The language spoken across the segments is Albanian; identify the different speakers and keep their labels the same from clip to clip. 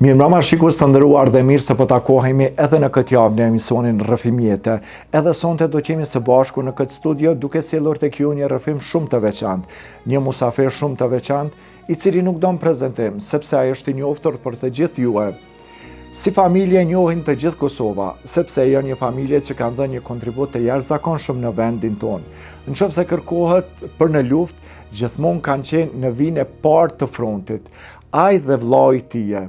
Speaker 1: Mirë mbrëma shikues të nderuar dhe mirë se po takohemi edhe në këtë javë në emisionin Rrëfim Jete. Edhe sonte do të jemi së bashku në këtë studio duke sjellur tek ju një rrëfim shumë të veçantë, një musafir shumë të veçantë, i cili nuk don prezantim, sepse ai është i njohur për të gjithë juve. Si familje njohin të gjithë Kosova, sepse janë një familje që kanë dhënë një kontribut të jashtëzakonshëm në vendin tonë. Nëse kërkohet për në luftë, gjithmonë kanë qenë në vijën e parë të frontit. Ai dhe vllai i tij.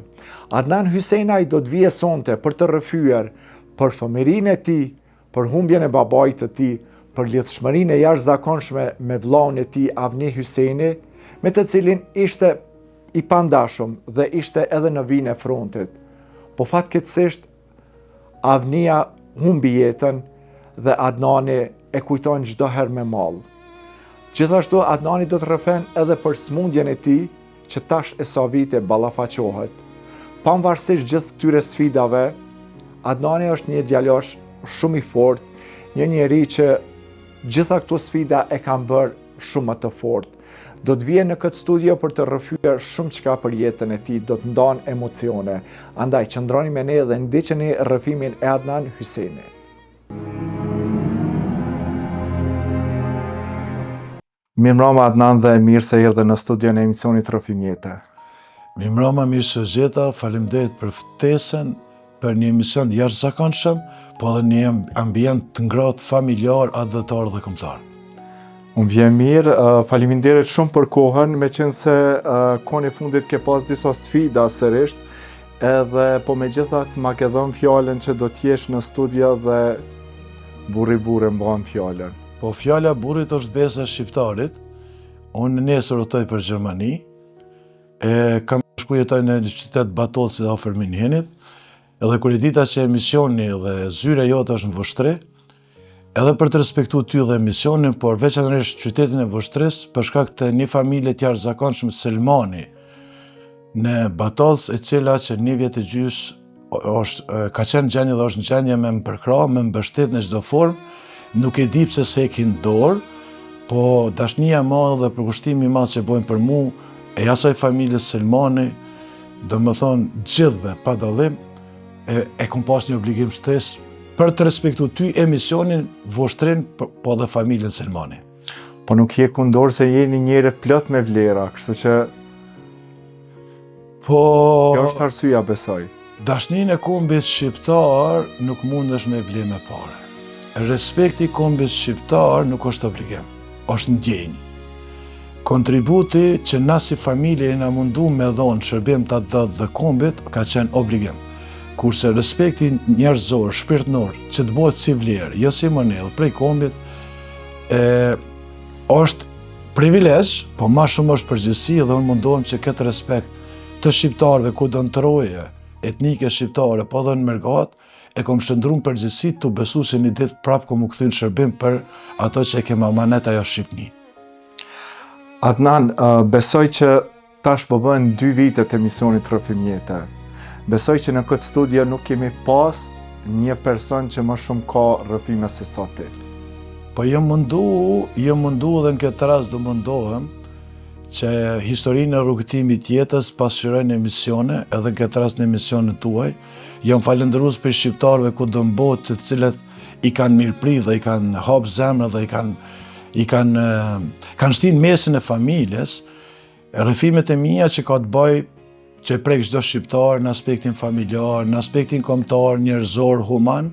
Speaker 1: Adnan Hysenaj do të vijë sonte për të rrëfyer për fëmijërinë e tij, për humbjen e babait të tij, për lidhshmërinë e jashtëzakonshme me vllain e tij Avni Hyseni, me të cilin ishte i pandashëm dhe ishte edhe në vijën e frontit. Po fatkeqësisht Avnia humbi jetën dhe Adnani e kujton çdo herë me mall. Gjithashtu Adnani do të rrëfen edhe për smundjen e tij që tash e sa vite ballafaqohet. Pavarësisht gjithë këtyre sfidave, Adnani është një djalosh shumë i fortë, një njeri që gjitha këto sfida e kanë bërë shumë më të fortë. Do të vijë në këtë studio për të rrëfyer shumë çka për jetën e tij, do të ndan emocione. Andaj qëndroni me ne dhe ndiqeni rrëfimin e Adnan Hyseni. Mirëmbrëma Adnan dhe mirë se erdhe në studion e emisionit Rrëfim Jete.
Speaker 2: Mirëmbrëma, mirë se gjeta, faleminderit për ftesën, për një emision të jashtëzakonshëm, po edhe një ambient të ngrohtë familjar, adhetor dhe kombëtar.
Speaker 1: Unë vjen mirë, faleminderit shumë për kohën, meqense kohën e fundit ke pas disa sfida sërish, edhe po megjithatë ma ke dhënë fjalën që do t'jesh në studio dhe burri mban fjalën.
Speaker 2: Po fjala burrit është beza e shqiptarit. Unë nesër udhtoj për Gjermani. Kam shku jetoj në një qytet Batolci dhe afër Minhenit. Edhe kur e dita që emisioni dhe zyra jote është në Voshtri, edhe për të respektuar ty dhe emisionin, por veçanërisht qytetin e Voshtris, për shkak të një familje të jashtëzakonshme Selmani në Batolc, e cila që 1 vjet e gjys ka qenë gjendje dhe është në gjendje me më përkrah, me mbështet në çdo formë, nuk e di pse se e kin dorë, po dashnia e madhe dhe përkushtimi i madh që bojnë për mua e asaj familjes Selmani, do më thonë gjithve pa dallim, e kom pas një obligim shtesë për të respektuar ty emisionin Voshtrin, po dhe familjen Selmani.
Speaker 1: Po nuk je kundor se jeni njëri plot me vlera, kështu që
Speaker 2: po
Speaker 1: kjo është arsyeja, besoj.
Speaker 2: Dashninë e kombit shqiptar nuk mundesh me ble me parë. Respekti i kombit shqiptar nuk është obligim, është ndjenjë. Kontributi që na si familje na mundu me dhonë shërbim të atë dhe kombit ka qenë obligim. Kurse respekti njerëzor, shpirtnor, që të bëhet si vlerë, jo si monedhë prej kombit, është privilegj, po ma shumë është përgjegjësi dhe unë mundohem që këtë respekt të shqiptarëve ku do në troje etnike shqiptare, po dhe në Mergat, e kom shëndru në përgjegjësi të besu se një ditë prapë kom u kthy në shërbim për ato që e kem amanet ajo Shqipni.
Speaker 1: Adnan, besoj që tash po bëhen 2 vite të emisionit Rrëfim Jete. Besoj që në këtë studio nuk kemi pas një person që më shumë ka rrëfime se sa ti.
Speaker 2: Po jam mundu dhe në këtë rast do mundohem që historinë e rrugëtimit jetës pasqyrojnë emisione, edhe në këtë rast në emisionet tuaj. Jam falendërues për shqiptarëve ku do në botë të cilët i kanë mirëprit dhe i kanë hap zemrën dhe i kanë shtinë mesin e familjes. Rrëfimet e mia që ka të bëj që prek çdo shqiptar në aspektin familjar, në aspektin kombëtar, njerëzor, human,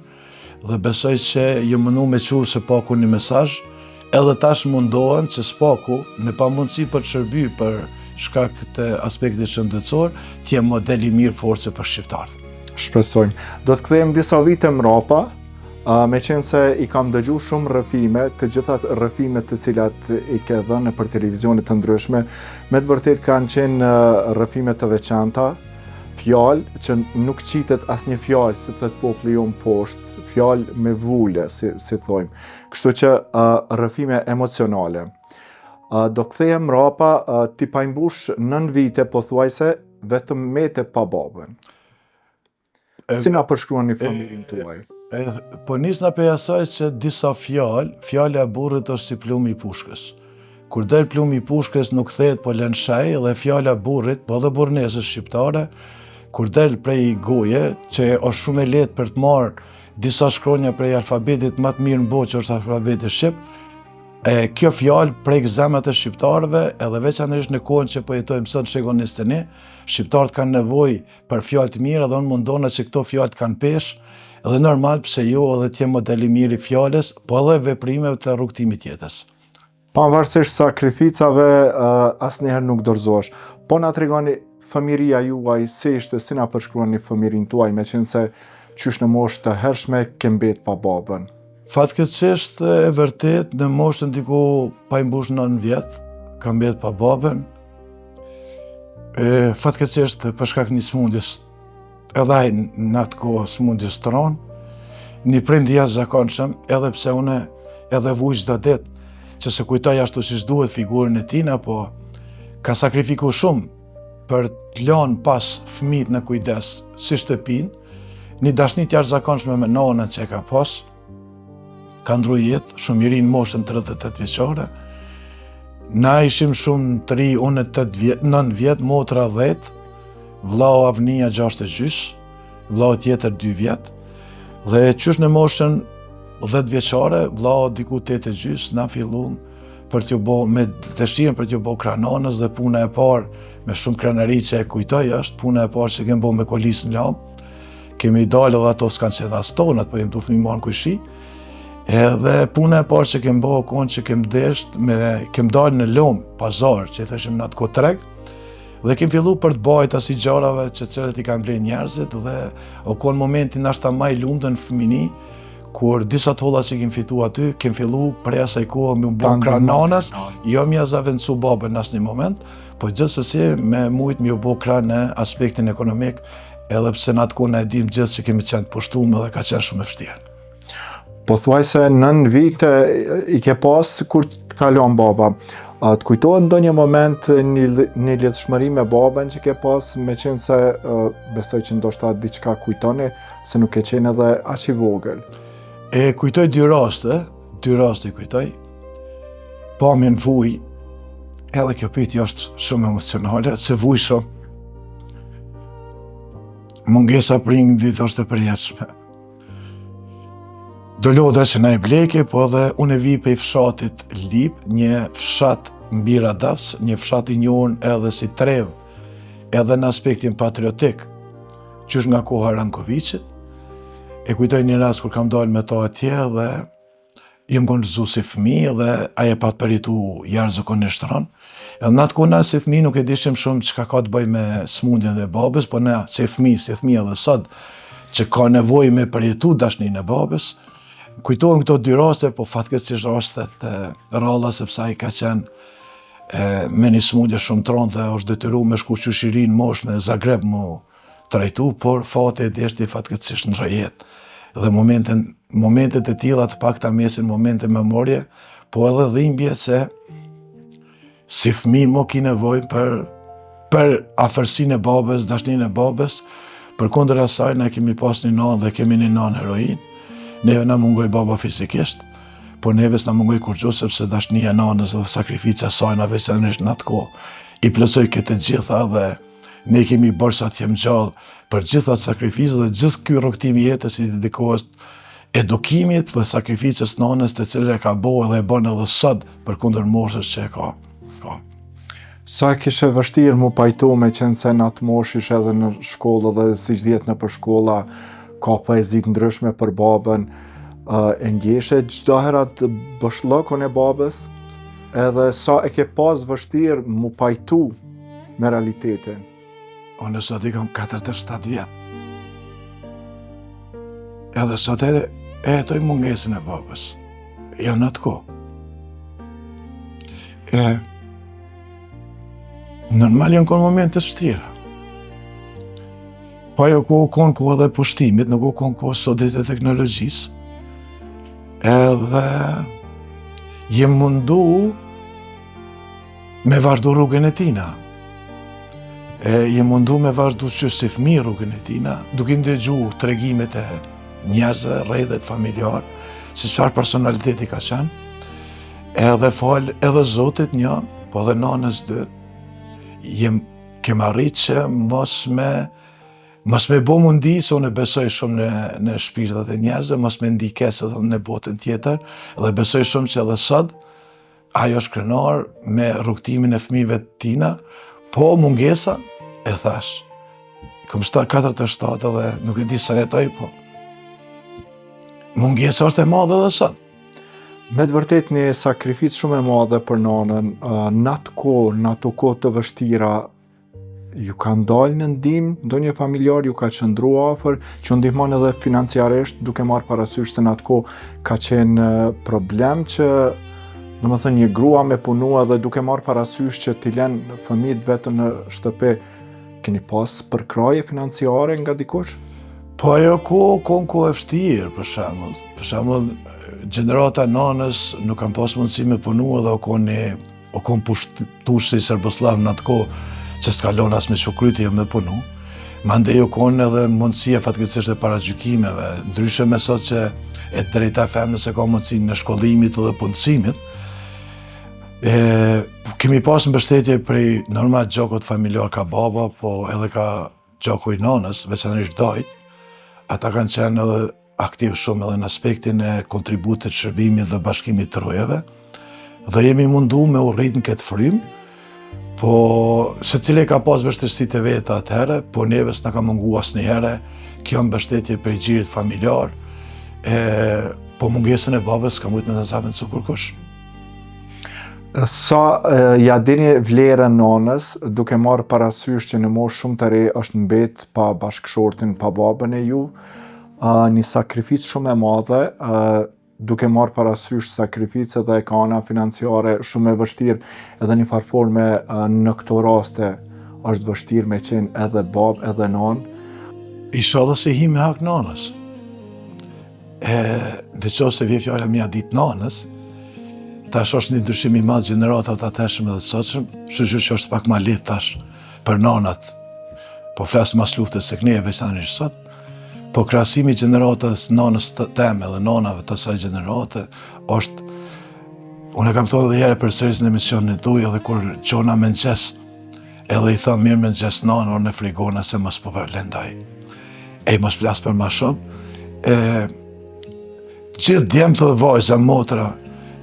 Speaker 2: dhe besoj që jam mundu me çu së paku një mesazh, edhe tash mundohen që s'paku me pamundësi për të shërby për shkak të aspektit shëndetësor, të jem model i mirë force për shqiptarët.
Speaker 1: Shpresojmë. Do të kthehem disa vite mrapa, meqense i kam dëgju shumë rrëfime, të gjitha rrëfimet të cilat i ke dhënë për televizionet të ndryshme, me të vërtet kanë qenë rrëfime të veçanta, fjalë që nuk qitet asnjë fjalë si thot populli jon poshtë, fjalë me vule, si thojmë. Kështu që rrëfime emocionale. Do kthehem mrapa, ti pa mbush 9 vite pothuajse vetëm me te pa babën. Si na përshkruani familjen tuaj?
Speaker 2: Po nisna për asaj që disa fjala e burrit është si plumi i pushkës. Kur del plumi i pushkës nuk kthehet po lën shaj, dhe fjala e burrit, po dhe burrnesës shqiptare, kur del prej goje, që është shumë e lehtë për të marrë disa shkronja prej alfabetit më të mirë në botë që është alfabeti shqip, kjo fjalë prek zemrat e shqiptarëve, edhe veçanërisht në kohën që po jetojmë sot në shegullin 21, shqiptarët kanë nevojë për fjalë të mira dhe unë mundona që këto fjalë të kanë peshë, edhe normal pse jo edhe të jenë model i mirë i fjalës, po edhe veprimeve të rrugtimit jetës.
Speaker 1: Pavarësisht sakrificave, asnjëherë nuk dorëzohesh. Po na tregoni fëmiria juaj si ishte, si na përshkruani fëmirin tuaj, meqense qysh në moshë të hershme ke mbet pa babën?
Speaker 2: Fatkeqësisht e vërtet në moshën diku pa i mbush 9 vjet, kam mbet pa babën. Fatkeqësisht për shkak një smundjes, edhe ai në atë kohë smundjes tron, një prind i jashtëzakonshëm, edhe pse une edhe vuj çdo ditë që se kujtoj ashtu siç duhet figurën e tij, po ka sakrifikuar shumë për të lënë pas fëmijët në kujdes si shtëpinë, një dashni të jashtëzakonshme me nonën që e ka pas, ka ndru jetë, shumë i ri në moshën 38 vjeçare. Na ishim shumë të ri, unë 9 vjet, motra 10, vllau Avnia 6,5, vllau tjetër 2 vjet, dhe qysh në moshën 10 vjeçare, vllau diku 8,5, na fillum për t'ju bo, me dëshirën për t'ju bo kranonës, dhe puna e parë, me shumë kranari që e kujtoj është, puna e parë që kem bo me kolisë në lam, kemi dalë edhe ato s'kanë qenë as tonat, po jem tu fëmijë në kujshi, edhe puna e parë që kem bo konë që kem desht, kem dalë në lom, pazar, që i thëshim në atë ko treg, dhe kem fillu për të bajt asi gjarave që cilët i kam blejnë njerëzit, dhe o konë momentin ashta ma i lumëtën fëmini, kur disa tolla që kem fitu aty, kem fillu prej asaj kohë me bo krananas, jo mi azavendësu babën në asë një moment, po gjithsesi me mujt mi u bo kran në aspektin ekonomik, edhe pse në atë kohë në edhim gjithë që kemi qenë të pushtume dhe ka qenë shumë e vështirë.
Speaker 1: Po thuaj se 9 vite i ke pas kur të kalon baba. Të kujtohet ndonjë moment një lidhshmëri me babën që ke pas, me qenë se besoj që ndoshta diçka kujtoni, se nuk e qenë edhe aq i vogël.
Speaker 2: Kujtoj dy raste kujtoj. Pamjen vuj, edhe kjo pyetje është shumë emocionale, se vuj shumë. Mungesa prindit është e përjetshme. Do lodha që na i bleke, po edhe unë vi pe i fshatit Lip, një fshat mbi Radafs, një fshat i njohur edhe si trev, edhe në aspektin patriotik, qysh nga koha Rankovicit. E kujtoj një rast kur kam dalë me ta atje dhe jem konxu si fëmijë dhe ai e pat përjetu jashtëzakonisht rënd. Edhe në atë kohë na si fëmijë nuk e dishim shumë çka ka të bëjë me smundjen e babës, po na si fëmijë edhe sot që ka nevojë me përjetu dashninë e babës. Kujtohen këto dy raste, po fatkeqësisht rastet ralla, sepse ai ka qenë me një smundje shumë tronjtë dhe është detyruar me shku qyshiri në moshë në Zagreb mu trajtu, por fati e deshti fatkeqësisht në rrjet. Dhe momentet e tilla të pakta mesin momente memorje, po edhe dhimbje se si fëmijë mo ki nevojë për afërsinë e babës, dashninë e babës, përkundër asaj ne kemi pas një nanë dhe kemi një nanë heroin. Neve na mungoj baba fizikisht, por neve s'na mungoj kurrë, sepse dashnia e nanës dhe sakrifica e saj na veçanërisht në atë kohë i plotësoi këtë gjitha dhe ne kemi bërë sa të jem gjallë për gjitha sakrificat dhe gjithë ky rrugtim i jetës i dedikohet edukimit dhe sakrificës nanës, të cilën e ka bërë dhe e bën edhe sot përkundër moshës që e ka.
Speaker 1: Sa kishe vështirë mu pajtu, me qenë se në atë moshë ishe edhe në shkollë dhe siç dihet në për shkolla, ka poezi të ndryshme për babën, e ndjeshe çdo herë bëshllokun e babës, edhe sa e ke pas vështirë mu pajtu me realitetin.
Speaker 2: Unë sot i kam 47 vjet. Edhe sot e jetoj mungesën e babës. Jo në atë kohë. Normal janë konë momente vështira. Po ajo konë kohë edhe pushtimit, nuk konë kohë sodit e teknologjisë. Edhe jem mundu me vazhdu rrugën e tina. Jem mundu me vazhdu që si fëmijë rrugën e tina, duke ndëgju tregimet e njerëzve, rrjedhet familjar, se çfarë personaliteti ka qenë, edhe fal edhe Zotit një, po edhe nanës dy, kem arrit që mos me Mos me bo mundi, se unë besoj shumë në shpirtat e njerëzve, mos me ndikesë në botën tjetër, dhe besoj shumë që edhe sot, ajo është krenar me rrugtimin e fëmijëve tina, po mungesa, e thash, kom 47 dhe nuk e di sa jetoj, po mungesa është e madhe edhe sot.
Speaker 1: Me të vërtet një sakrificë shumë e madhe për nanën, në ato kohë të vështira, ju ka ndalë në ndihmë, ndonjë familjar ju ka qëndru afër, që ndihmon edhe financiarisht, duke marrë parasysh se në atë kohë ka qenë problem që, domethënë një grua me punua dhe duke marrë parasysh që t'i lënë fëmijët vetëm në shtëpi, keni pas përkraje financiare nga dikush?
Speaker 2: Po ajo kohë e vështirë, për shembull. Për shembull, gjenerata nanës nuk kanë pas mundësi me punu edhe o kon pushtush si Serboslav në atë kohë që s'kalon as me shokrytje me punu. Mandej o kon edhe mundësia fatkeqësisht e paragjykimeve, ndryshe me sot që e drejta e femrës e ka mundësi në shkollimit dhe punësimit. Kemi pas mbështetje prej normal gjokut familjar ka baba, po edhe ka gjoku i nanës, veçanërisht dajt. Ata kanë qenë edhe aktiv shumë edhe në aspektin e kontributit shërbimit dhe bashkimit të rojeve, dhe jemi mundu me u rrit në këtë frymë, po se cile ka pas vështirësitë e veta atëherë, po neve s'na ka mungu asnjëherë kjo mbështetje prej gjirit familjar, po mungesën e babës ka mujt me të zapën su kurkush.
Speaker 1: Sa ja dini vlerën nanës, duke marrë parasysh që në moshë shumë të re është mbet pa bashkëshortin, pa babën e ju, një sakrificë shumë e madhe, duke marrë parasysh sakrificët dhe ka ana financiare shumë e vështirë, edhe një farforme në këto raste është vështirë me qenë edhe babë edhe nanë.
Speaker 2: Inshallah se hi me hak nanës. Në qoftë se vje fjala mja ditë nanës, tash është një ndryshim i madh gjeneratat të atëshëm edhe të sotshëm, kështu që është pak ma lehtë tash për nanat. Po flas mas luftës së kënej veçanërisht sot, po krahasimi gjeneratës nanës teme dhe nanave të asaj gjenerate është, unë e kam thonë edhe herë përsëris në emisionin tuaj, edhe kur çona mëngjes, edhe i thon mirë mëngjes nanë, orën e frigona se mos po përlendaj. Mos flas për ma shumë. Gjithë djemtë dhe vajza, motra,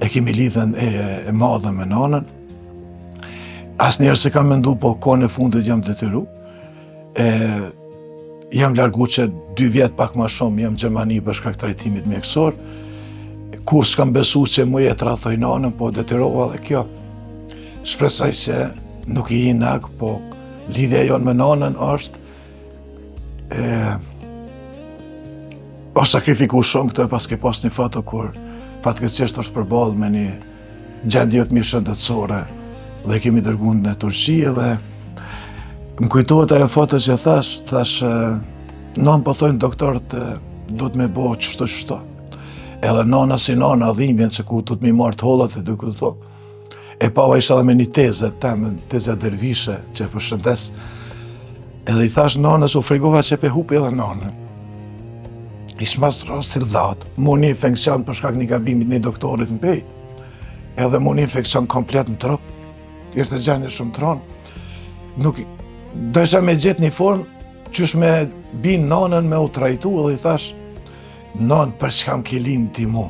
Speaker 2: e kemi lidhen e madhe me nanën. Asnjëherë se kam mendu, po kohën e fundit jam detyru. Jam largu që 2 vjet pak ma shumë jam në Gjermani për shkak të trajtimit mjekësor. Kur s'kam besu që mu jetë rathoj nanën, po detyrova dhe kjo. Shpresoj që nuk i hinak, po lidhja jonë me nanën është o sakrifiku shumë këtë, pas ke pas një foto kur fatkeqësisht është përballë me një gjendje të mirë shëndetësore dhe kemi dërguar në Turqi dhe më kujtohet ajo foto që thash non po thojnë doktorët duhet me bo qështu. Edhe nana si nana dhimbjen që ku duhet me marrë të hollat e duke këto. Pava isha dhe me një tezë, tezja dervishe që përshëndes. Edhe i thash nanës u frigova që pe hupi edhe nanën. Ishë mas rastit dhatë, mu një infekcion për shkak një gabimit një doktorit në pej, edhe mu një infekcion komplet në trup, ishte gjendje shumë tronë. Nuk, dësha me gjithë një formë, qysh me binë nanën me u trajtu, edhe i thash, nanë për që kam kelin ti mu.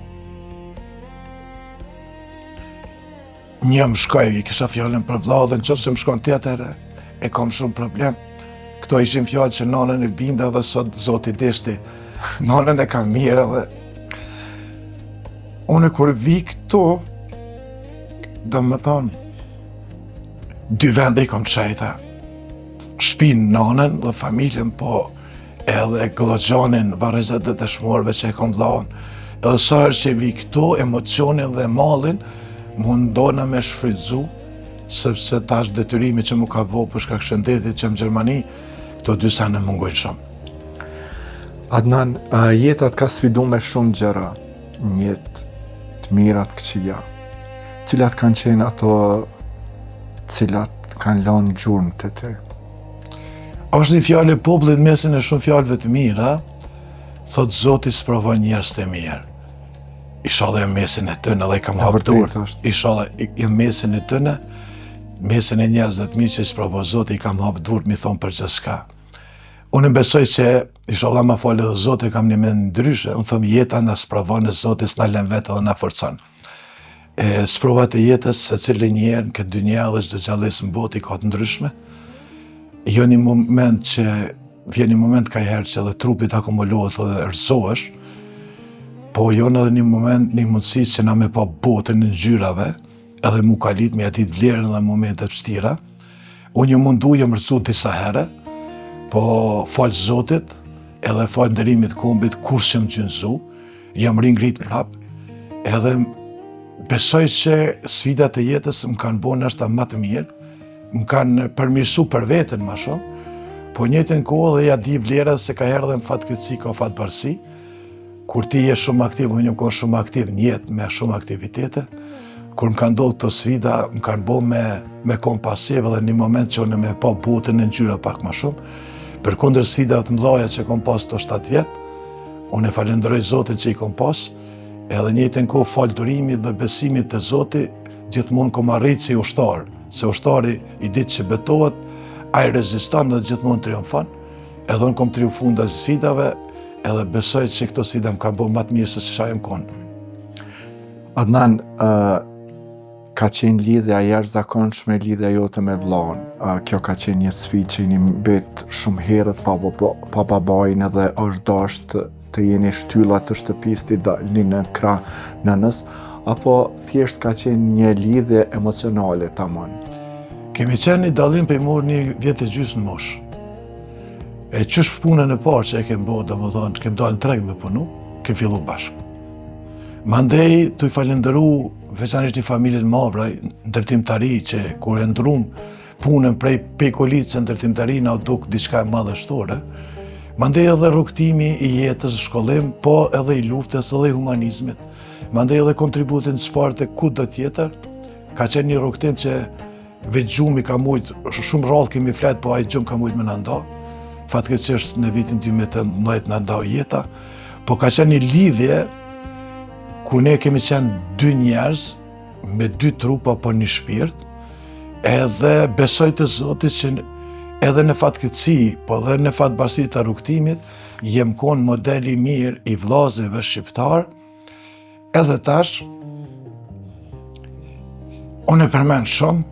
Speaker 2: Një më shkoj, i kisha fjallën për vladën, qëfë se më shkon tjetër, e kam shumë problem. Këto ishin fjallë që nanën e binda dhe sot zoti deshti, nanën e kam mirë dhe unë kur vi këtu, do më thonë, 2 vende i kom qajta. Shpinë nanën dhe familjen, po edhe Glogjanin, varrezat dhe dëshmorëve që e kom vlaun. Edhe sa herë që vi këtu, emocionin dhe mallin, mundona me shfrytzu, sepse tash detyrimi që mu ka bo për shkak shëndetit që në Gjermani, këto 2 sene mungojnë shumë.
Speaker 1: Adnan, jetat ka sfidu me shumë gjëra, jetë të mirat këqija. Cilat kanë qenë ato cilat kanë lanë gjurmë të te?
Speaker 2: Është një fjallë e popullit mesin e shumë fjallëve të mira, thotë Zoti sprovon njerëz të mirë. Inshallah jam mesin e tëne dhe i kam hapur. Inshallah jam mesin e tëne, mesin e njerëzve të mirë që sprovon Zoti i kam hapur durët mi thonë për gjithçka. Unë besoj që, inshallah ma falë edhe Zoti, kam një mend ndryshe, unë thëmë jeta na sprovon e Zoti s'na lën vetë edhe na forcon. Sprovat e jetës, se cilë njerë në këtë dynja dhe çdo gjallës në botë i ka të ndryshme. Jo një moment që, vjen një moment ka herë që edhe trupit akumulohet dhe rëzohesh, po jo në edhe një moment, një mundësi që na me pa botën në ngjyrave, edhe mu kalit me atit vlerën dhe momente vështira. Unë ju mundu, jam rëzu disa herë, po falë Zotit, edhe falë ndërimit kombit, kur që më gjynëzu, jam ringrit prap, edhe besoj që sfidat e jetës më kanë bo nështë më të mirë, më kanë përmirësu për vetën ma shumë, po njëjtën kohë dhe ja di vlera se ka herë dhe në fatkeqësi ka fatbarësi, kur ti je shumë aktiv, unë jam kohë shumë aktiv në jetë me shumë aktivitete, kur më kanë ndodhur këto sfida, më kanë bo me kon pasiv edhe një moment që unë me pa botën në ngjyra pak ma shumë, përkundër sfidave të mëdha që kom pas të 7 vjetë, unë e falenderoj Zotin që i kom pas, edhe njëjtën kohë falë durimit dhe besimit të Zotit, gjithmonë kom arrit si ushtar, se ushtari i ditë që betohet, ai reziston dhe gjithmonë triumfon, edhe unë kom triumfu ndaj sfidave, edhe besoj që këto sfida më kanë bërë më të mirë se çfarë jam kon.
Speaker 1: Adnan, ka qenë lidhja jashtëzakonshme lidhja jote me vllahun. Kjo ka qenë një sfidë që jeni mbet shumë herët pa babain edhe është dashur të jeni shtylla të shtëpisë të dalni në krah nënës, apo thjesht ka qenë një lidhje emocionale tamam?
Speaker 2: Kemi qenë një dallim për i morë 1 vjet e gjysmë në moshë. E qysh punën e parë që e kem bo, domethënë, kem dalë në treg me punu, kem fillu bashkë. Mandej, të i falenderu veçanisht një familje të Mavraj, ndërtimtari që kur e ndrum punën prej pejkolicë në ndërtimtari na u duk diçka e madhështore. Mandej edhe rrugtimi i jetës, shkollim, po edhe i luftës edhe i humanizmit. Mandej edhe kontributin në sport e kudo tjetër, ka qenë një rrugtim që veç gjumi ka mujt, shumë rrallë kemi flet, po ai gjumë ka mujt me na nda. Fatkeqësisht në vitin 2019 na ndau jeta, po ka qenë një lidhje ku ne kemi qenë 2 njerëz me 2 trupa po një shpirt, edhe besoj të Zotit që edhe në fatkeqësi, po edhe në fatbarësi të rrugtimit, jem kon model i mirë i vllazëve shqiptar, edhe tash, unë e përmend shumë,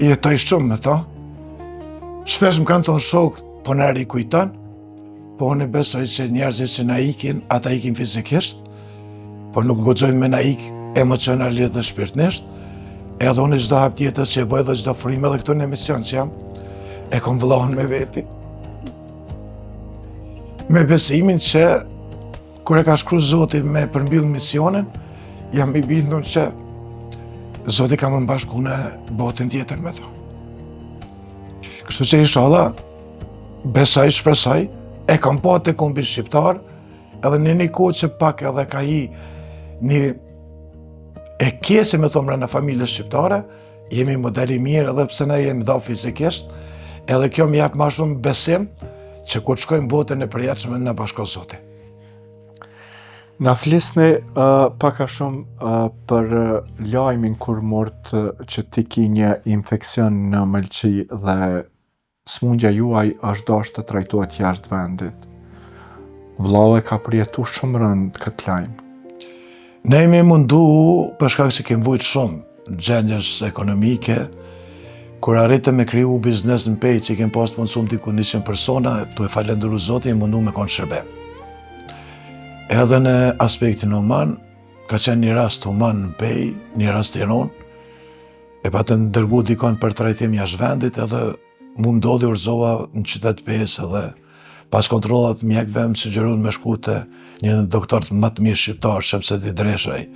Speaker 2: jetoj shumë me ta, shpesh më kanë thonë shokë, po në rikujton, po unë besoj që njerëzit që na ikin, ata ikin fizikisht, po nuk guxojnë me na ik emocionalisht dhe shpirtnisht, edhe unë çdo hap tjetës që e bëj dhe çdo frym edhe këtu në emision që jam, e kom vllahun me veti. Me besimin që kur e ka shkruar Zoti me përmbyll misionin, jam i bindur që Zoti ka më bashku në botën tjetër me to. Kështu që inshallah, besoj, shpresoj, e kam pa të kombin shqiptar, edhe në një kohë që pak edhe ka hi një e kesi me thonë në familje shqiptare, jemi modeli mirë edhe pse ne jemi dha fizikisht, edhe kjo më jep ma shumë besim që kur të shkojmë botën e përjetshme në bashko Zoti.
Speaker 1: Na flisni pak a shumë për lajmin kur mort që ti ki një infeksion në mëlçi dhe smundja juaj është dashur të trajtohet jashtë vendit. Vllau e ka përjetuar shumë rënd këtë lajm.
Speaker 2: Ne jemi mundu, për shkak se kemi vujt shumë në gjendjes ekonomike, kur arritëm me kriju biznes në Pejë që kemi pas të mundësum diku 100 persona, tu e falenderu Zotin, mundu me konë shërbim. Edhe në aspektin human, ka qenë një rast human në Pejë, një rast iron, e patën dërgu dikon për trajtim jashtë vendit, edhe mu ndodhi urzova në qytet Pejës edhe pas kontrollat mjekve më sugjerun me shku të një doktor më të mirë shqiptar, Shemseti Dreshaj.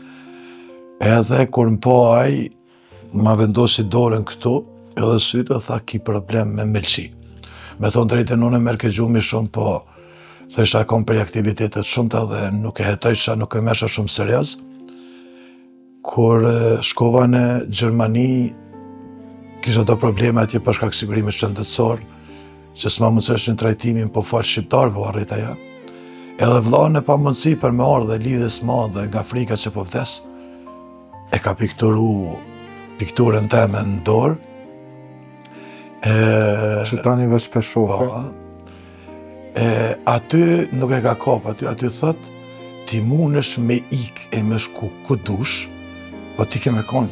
Speaker 2: Edhe kur më po ai, ma vendosi dorën këtu, edhe sytë tha ki problem me mëlçi. Me thonë drejtën unë e merr ke gjumi shumë, po thësha kom prej aktivitetet shumëta dhe nuk e hetojsha, nuk e mesha shumë serioz. Kur shkova në Gjermani, kisha do probleme atje për shkak sigurimit shëndetësor, që s'ma mundësësh një trajtimin po falë shqiptarëve u arrit ajo. Edhe vllahun e pa mundësi për me ardhe lidhjes madhe nga frika që po vdes, e ka pikturu pikturën teme në dorë.
Speaker 1: Që tani veç për shofe.
Speaker 2: Aty nuk e ka kap aty thot, ti mundesh me ik e me shku ku dush, po ti ke me kon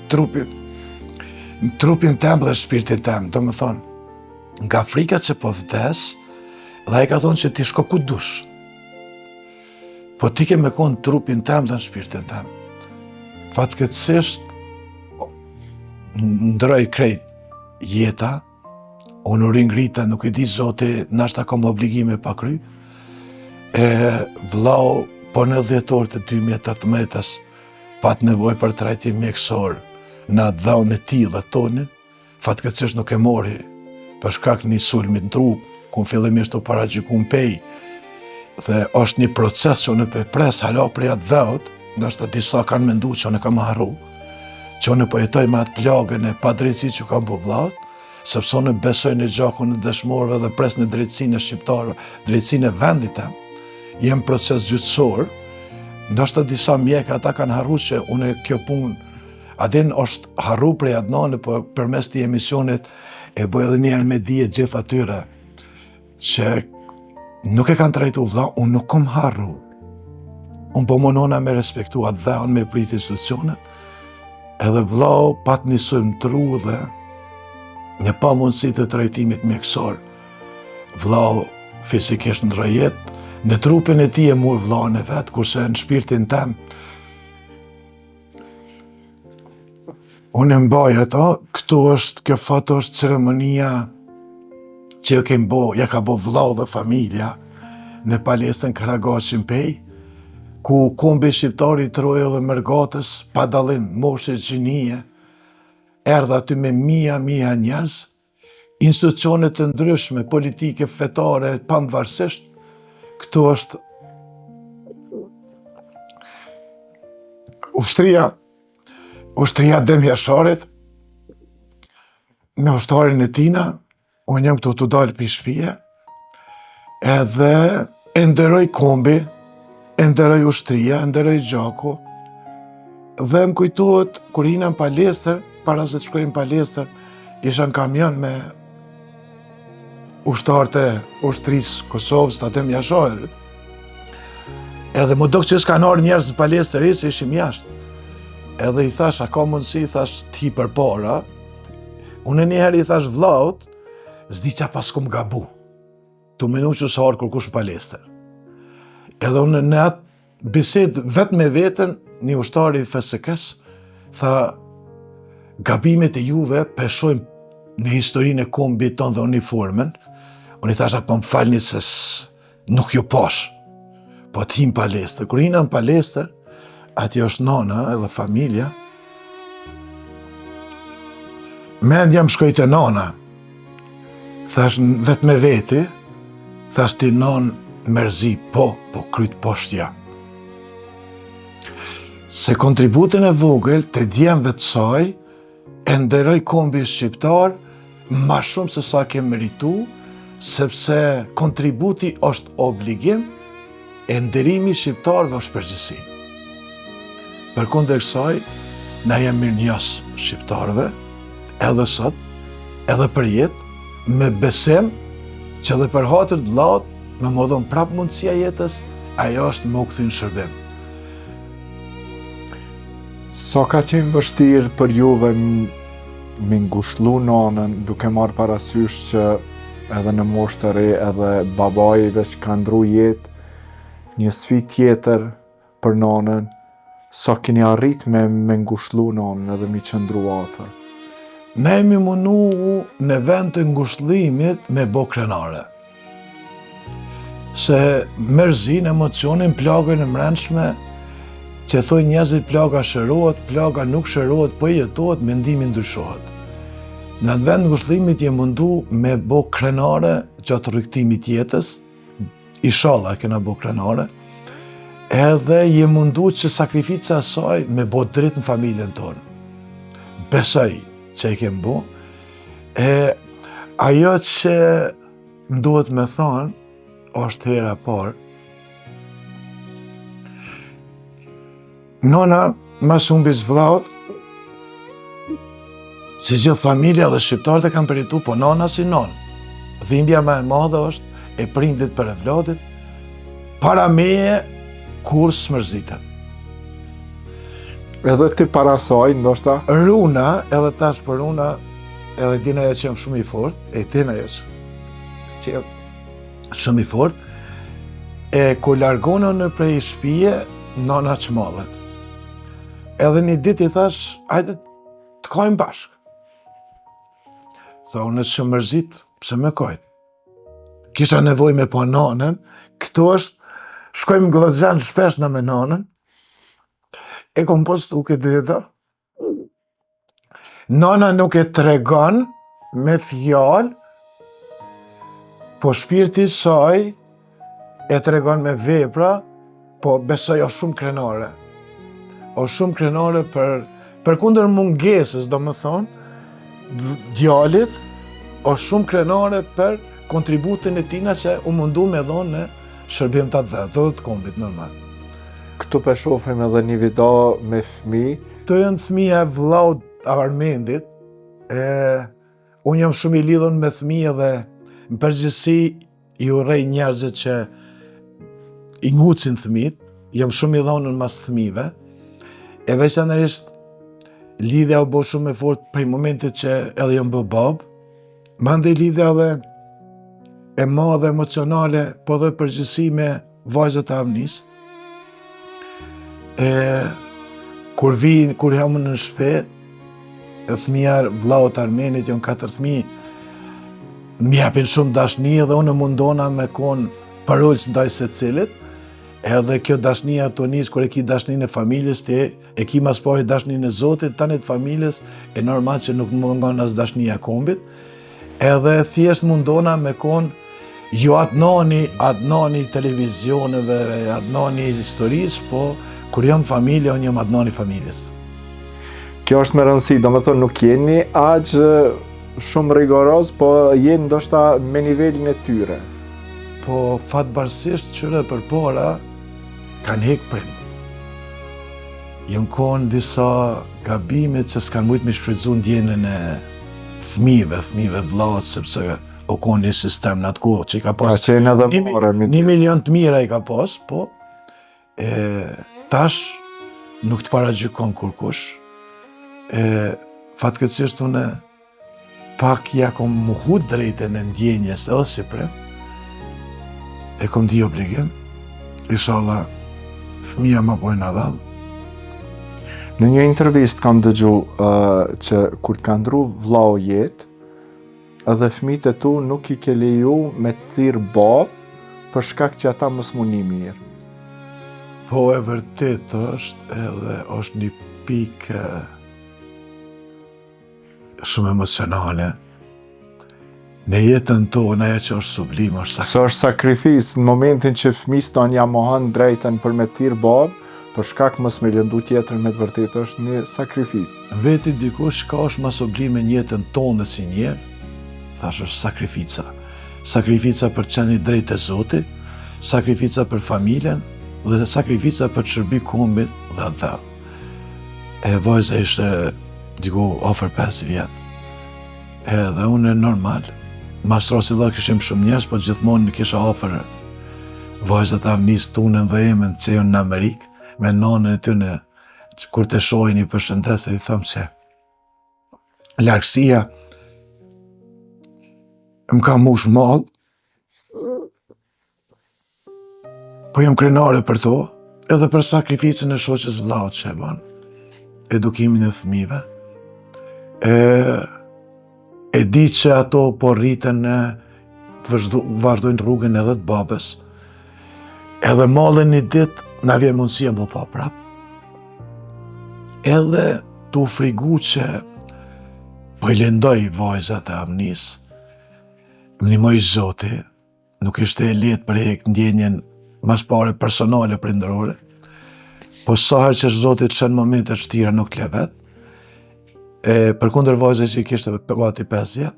Speaker 2: trupin tem dhe shpirtin tem, do më thonë, nga frika që po vdes, dhe ai ka thonë që ti shko ku dush, po ti ke me kon trupin tem dhe shpirtin tem. Fatkeqësisht, ndroj krejt jeta, unë u ringrita, nuk e di Zoti, nashta kam obligime pa kry, vllau po në 10 orë të 2018-s pat nevoj për trajtim mjekësor në dhaun e tij dhe tonin, fatkeqësisht nuk e mori për shkak një sulmi në trup, ku fillimisht u paragjyku në pej, dhe është një proces që unë e pres hala prej atë dhaut, ndoshta disa kanë mendu që unë kam harru, që unë po jetoj me atë plagën e padrejtësi që kam bu vllaut, sepse unë besoj në gjakun e dëshmorëve dhe pres në drejtësinë e shqiptarëve, drejtësinë e vendit tem, jem proces gjyqësor, ndoshta disa mjekë ata kanë harru që unë kjo punë, adin është harru prej Adnani, po përmes këtij emisionit e bëj edhe një herë me dije gjithë atyre që nuk e kanë trajtu vlla, unë nuk kom harru. Unë po munona me respektu atë dhaun, me prit institucionet, edhe vllau pat një sulm tru dhe një pa mundësi të trajtimit mjekësor. Vllau fizikisht ndroi jetë, në trupin e tij e mur vllaun e vet, kurse në shpirtin tem unë e mbaj ato. Kjo fat është ceremonia që ja ka bo vllau dhe familja në palestën Karagaqin Pej, ku kombi shqiptari i Trojës dhe Mërgatës, pa dallim moshe gjinie, erdha aty me mija njerëz, institucionet të ndryshme, politike, fetare, pavarësisht. Këtu është ushtria Dem Jasharit, me ushtarin e tina, unë jam këtu të dalë për shtëpie, edhe e nderoj kombi, e nderoj ushtria, e nderoj gjaku, dhe më kujtohet, kur hina në palestër, para se të shkojnë në palestër, isha në kamion me ushtarët e ushtrisë Kosovës të Dem Jasharit, edhe më dok që s'kan arë njerëz në palestër se ishim jashtë. Edhe i thash, a ka mundësi, thash, ti për para, unë njëherë i thash vllaut, s'di qa pas kum gabu, të menu që s'harë kur kush në palestër. Edhe unë në atë bisedë vetë me vetën, një ushtari i FSK-s, tha, gabimet e juve peshojmë në historinë e kombit tonë dhe uniformen. Unë i thasha, po më falni se nuk ju pash, po të him palestër. Kur hina në palestër, ati është nana edhe familja, mendja më shkoj të nana, thash vetë me veti, thash ti nan merzi, po kryt poshtja. Se kontributin e vogël të djemve të saj, e nderoj kombi shqiptar ma shumë se sa ke meritu, sepse kontributi është obligim, e nderimi shqiptarëve është përgjithësi. Përkundër kësaj, na jam mirënjohës shqiptarëve, edhe sot, edhe për jetë, me besim që edhe për hatër të vllaut, me më dhon prap mundësia jetës, ajo është më u kthy në shërbim.
Speaker 1: Sa ka qenë vështirë për juve me ngushëllu nanën, duke marrë parasysh që edhe në moshë të re, edhe babaive që ka ndru jetë, një sfidë tjetër për nanën, sa keni arrit me ngushëllu nanën edhe mi qëndru afër?
Speaker 2: Ne jemi mundu në vend të ngushëllimit me bo krenare. Se mërzin, emocionin, plagën e mrenshme, që thoi njerëzit plaga shërohet, plaga nuk shërohet, po jetohet, mendimi ndryshohet. Në vend ngushëllimit je mundu me bo krenare gjatë rrugtimit jetës, inshallah kena bo krenare, edhe je mundu që sakrifica e saj me bo dritë në familjen tonë. Besoj që i kem bo. Ajo që më duhet me thonë, është hera parë, nona mas humbis vllaut, si gjithë familja dhe shqiptarët e kanë përjetu, po nona si nonë. Dhimbja më e madhe është e prindit për e vladit, para meje kur s'mërzitën.
Speaker 1: Edhe ti para saj, ndoshta?
Speaker 2: Runa, edhe tash për runa, edhe dina jo që jam shumë i fort, që jam shumë i fort, e ku largona në prej shtëpie, nana çmallet. Edhe një ditë i thash, hajde të kajmë bashkë. Tha, unë që mërzit, pse me kajtë? Kisha nevoj me pa nanën, këto është, shkojmë Glozan shpesh në me nanën, e kom postu këtë dita. Nana nuk e tregon me fjalë, po shpirti saj e tregon me vepra, po besoj o shumë krenare. O shumë krenare për kundër mungesës, do më thonë, djalit, o shumë krenare për kontributin e tina që u mundu me dhonë në shërbim të dhe të kombit normal.
Speaker 1: Këtu për shofrim edhe një video me fëmi.
Speaker 2: Të janë fëmija e vllaut Armendit, unë jam shumë i lidhur me fëmijë dhe në përgjithësi i urrej njerëzit që i ngucin fëmijët, jam shumë i dhonur mas fëmijëve, e veçanërisht lidhja u bë shumë e fortë prej momentit që edhe jam bë babë, mandej lidhja edhe e madhe emocionale, po dhe përgjithësi me vajzat e Avnis. Kur jam në shtëpi, fëmija vllaut Armenit, janë 4 fëmijë, më japin shumë dashni dhe unë mundona me kon parolës ndaj secilit, edhe kjo dashnia tonis, kur e ki dashnin e familjes, ti e ki mas pari dashnin e Zotit, tani të familjes, e normal që nuk mungon as dashnia e kombit, edhe thjesht mundona me kon jo atë nani televizioneve, atë nani historisë, po kur jam familje, unë jam atë nani familjes.
Speaker 1: Kjo është me rëndësi, do me thonë nuk jeni aq shumë rigoroz, po jeni ndoshta me nivelin e tyre.
Speaker 2: Po fatbarësisht qëre për para, kanë hek prind. Jënë konë disa gabime që s'kanë mujtë me shfrytzu ndjenën e fëmijëve vllaut, sepse o konë një sistem në atë kohë, që i ka pas...
Speaker 1: Ka qenë edhe more.
Speaker 2: 1 milion të mira i ka pas, po tash nuk të paragjykon kurkush. Fatkeqësisht unë pak ja kom muhu drejtën e ndjenjes edhe si prem, e kom di obligim, inshallah fëmija ma bojnë adhall.
Speaker 1: Në një intervist kam dëgju që kur ka ndru vllau jetë, edhe fëmijët e tu nuk i ke leju me të thirr babë për shkak që ata mos muni mirë.
Speaker 2: Po e vërtet është edhe është një pikë shumë emocionale. Në jetën tonë ajo që është sublim është
Speaker 1: sakrificë. Është sakrificë në momentin që fëmijës tonë ja mohon drejtën për me thirr babë, për shkak mos me lëndu tjetër me të vërtet është një sakrificë.
Speaker 2: Veti dikush ka është ma sublime në jetën tonë si njerë, thash është sakrifica. Sakrifica për qenë drejt e Zotit, sakrifica për familjen, dhe sakrifica për të shërbi kombit dhe atë. Vajza ishte diku ofër 5 vjetë. Edhe unë normal, mastrosi dhe kishim shumë njerëz, po gjithmonë kisha ofër vajzat Avnis tunën dhe emën që jonë në Amerikë, me nanën e tyne, kur të shohin i përshëndes e i thëmë që largësia më ka mush malë, po jam krenare për to, edhe për sakrificën e shoqës vllaut që e banë, edukimin e fëmijëve. E di që ato po rriten vazhdojnë rrugën edhe të babës, edhe mallën një ditë na vjen mundësia më pa prap. Edhe t'u frigu që po i lendoj vajzat e Avnis, më ndihmoj Zoti, nuk ishte e lehtë për hek ndjenjen mas pare personale prindërore, po sa herë që Zoti të shën momente të vështira nuk levet. Përkundër vajzës që i kishte gati 5 vjet,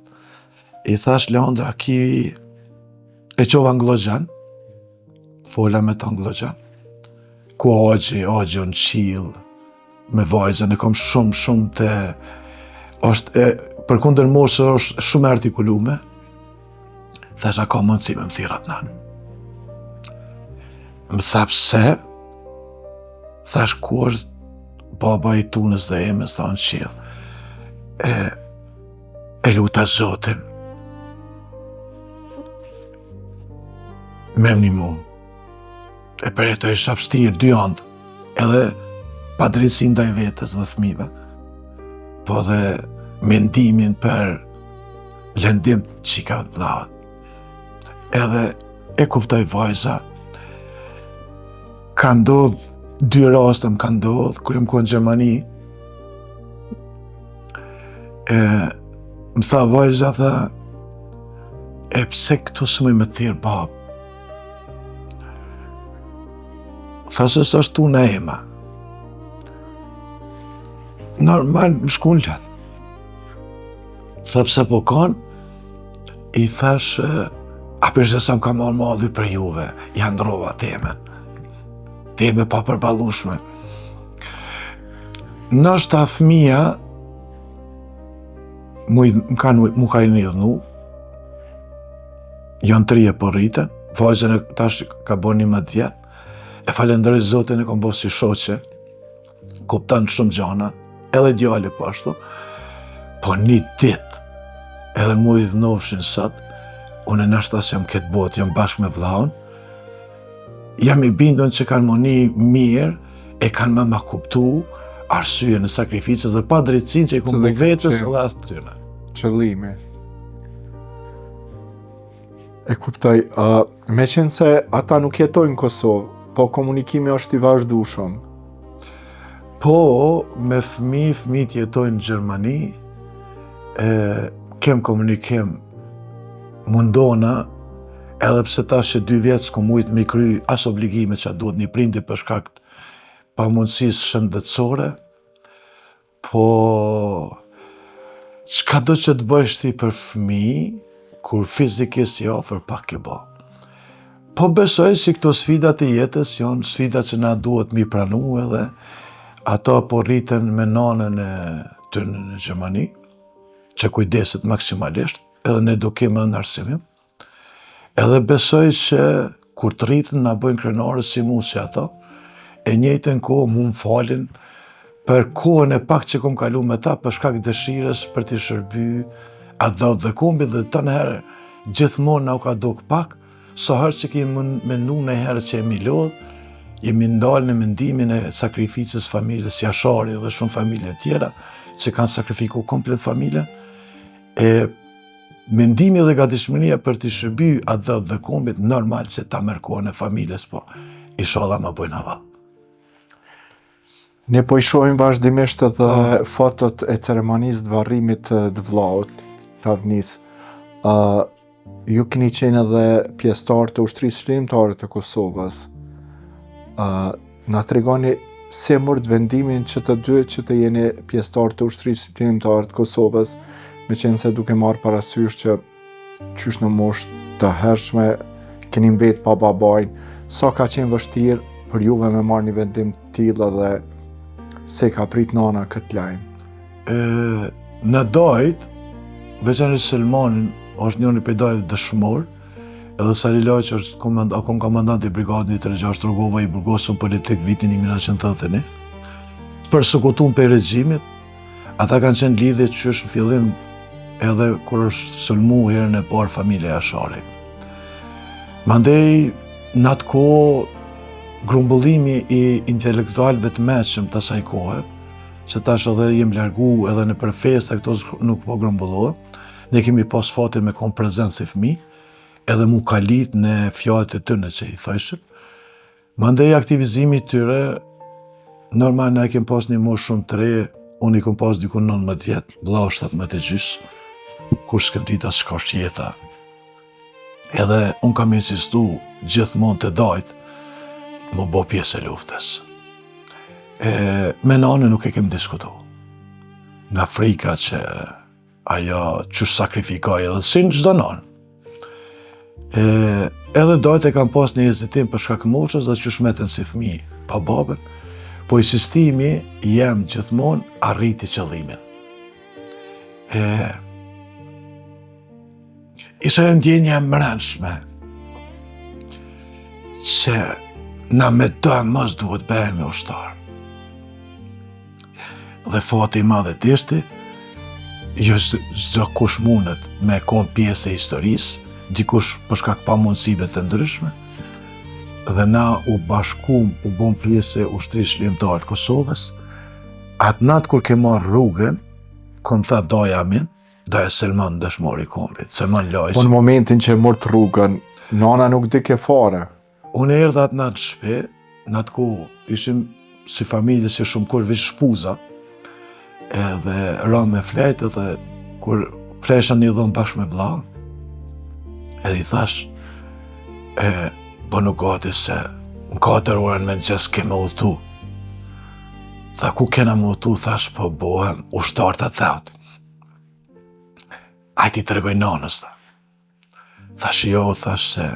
Speaker 2: i thash Leandra, e qova në Glozan, fola me ta në Glozan, ku agji unë qil, me vajzën, e kom shumë të... Përkundër moshës është shumë artikulume, Thash, a ka mundësi me më thirr atë nanë? Më tha pse? Thash, ku është baba i tunës dhe emës, tha në qiell. E luta Zotin me më nimu. E për e të isha vështirë, dy andë, edhe pa drejtësi ndaj vetës dhe fëmijëve, po dhe mendimin për lëndim të qika të vllaut. Edhe e kuptoj vajza, ka ndodhë, dy raste më ka ndodhë, kur jam kohë në Gjermani, më tha vajza, tha, e pse këtu s'muj me thirr babë? Tha se s'është tu në ema. Normal, më shkun lët. Tha pse po kanë? I thash, a përse sa më ka marrë malli për juve, ja ndrova temen. Teme pa përballueshme. Ndoshta fëmia mu ka nidhnu, janë 3 po rriten, vajzën e tash ka bën 11 vjet, e falenderoj Zotin e kom bërë si shoqe, kupton shumë gjana, edhe djali po ashtu, po një ditë, edhe mu i dhnofshin sot, unë nashta se jam këtë botë, jam bashkë me vllaun, jam i bindun që kanë muni mirë, e kanë ma kuptu arsye në sakrificës dhe pa drejtësin që i kumë bë vetës edhe atë tyne.
Speaker 1: Qëllimi. E kuptoj, me qenë se ata nuk jetojnë në Kosovë, po komunikimi është i vazhdueshëm.
Speaker 2: Po, me fëmijët jetojnë në Gjermani, kem komunikim, mundona, edhe pse tash që 2 vjet s'ku mujt me kry as obligime që duhet një prindi për shkak pa mundësisë shëndetësore, po çka do që të bësh ti për fëmijë, kur fizikisht i ofër pak e bë. Po besoj si këto sfidat e jetës janë sfidat që na duhet mi pranu edhe ato po rriten me nanën e tyre në Gjermani, që kujdeset maksimalisht, edhe në edukim edhe në arsimim. Edhe besoj që kur të rritën na bëjnë krenare si mu si ato, e njëjtën kohë mu më falin për kohën e pak që kom kalu me ta për shkak dëshires për t'i shërby atë dhot dhe kumbi dhe të nëherë gjithmonë na u ka duk pak, sa herë që kemi mendu në herë që jemi lodh, jemi ndalë në mendimin e sakrificës familjes Jashari dhe shumë familje tjera që kanë sakrifiku komplet familje, mendimi dhe gatishmëria për t'i shërby atë dhot dhe kumbit, normal që ta merr kohën e familjes, po inshallah ma bojnë halal.
Speaker 1: Ne po i shohim vazhdimisht edhe fotot e ceremonisë të varrimit të vllaut, të avnis. Ju keni qenë edhe pjesëtar të ushtrisë shërimtare të Kosovës. Na tregoni se mërë vendimin që të dy që të jeni pjesëtar të ushtrisë shërimtare të Kosovës, me qenë se duke marrë parasysh që qysh në moshë të hershme keni mbet pa babajnë, sa ka qenë vështirë për juve me marrë një vendim të tillë dhe se ka prit nana këtë lajm?
Speaker 2: Në dajt, veçanërisht Selmanin është njëri prej dajve dëshmor, edhe Sali Laqi është komandant i brigadit 36 Rrogova i burgosur politik vitin 1981. Përsekutuar për regjimit, ata kanë qenë lidhje qysh në fillim edhe kur është sulmu herën e parë familja Jashari. Mandej, në atë kohë, grumbullimi i intelektualëve të mëshëm të asaj kohe, që tash edhe jem largu edhe në për festa këto nuk po grumbullohen, ne kemi pas fatin me kon prezencë si fëmijë, edhe mu kalit në fjalët e tyre që i thëshin. Mandej aktivizimi i tyre, normal ne kemi pas një moshë shumë të re, unë i kom pas diku 19 vjet, vllau 17 e gjys, kur s'këndita s'ka jeta. Edhe unë kam insistu gjithmonë të dajt, më bo pjesë e luftës. Me nanën nuk e kem diskutu. Nga frika që ajo qysh sakrifikoj edhe si në çdo nanë. Edhe dajt e kam pas një hezitim për shkak moshës dhe qysh meten si fëmijë pa babën, po insistimi jem gjithmonë arriti qëllimin. Isha e ndjenja e mbrëmshme që na me të mos duhet bëhemi ushtar. Dhe fati i madh ishte, jo çdo kush mundet me kon pjesë e historisë, dikush për shkak pamundësive të ndryshme, dhe na u bashkum, u bëm pjesë e ushtrisë shërbimtare të Kosovës. Atë natë kur ke marrë rrugën, kom tha doja min, doja Selman dëshmori i kombit, Selman Lajçi.
Speaker 1: Po në momentin që e mort rrugën, nana nuk di ke fare.
Speaker 2: Unë erdha atë natë në shtëpi, në atë ku ishim si familje, si shumë kur vish shpuza, edhe rëmë me flejtë, edhe kur flesha një dhëmë bashkë me vlla, edhe i thash, po nuk gati se në 4 orën me mëngjes keme udhëtu. Tha, ku kena më udhëtu? Thash, po bohem ushtar të theut. Ajti të regoj nanës, tha. Thash, jo, thash se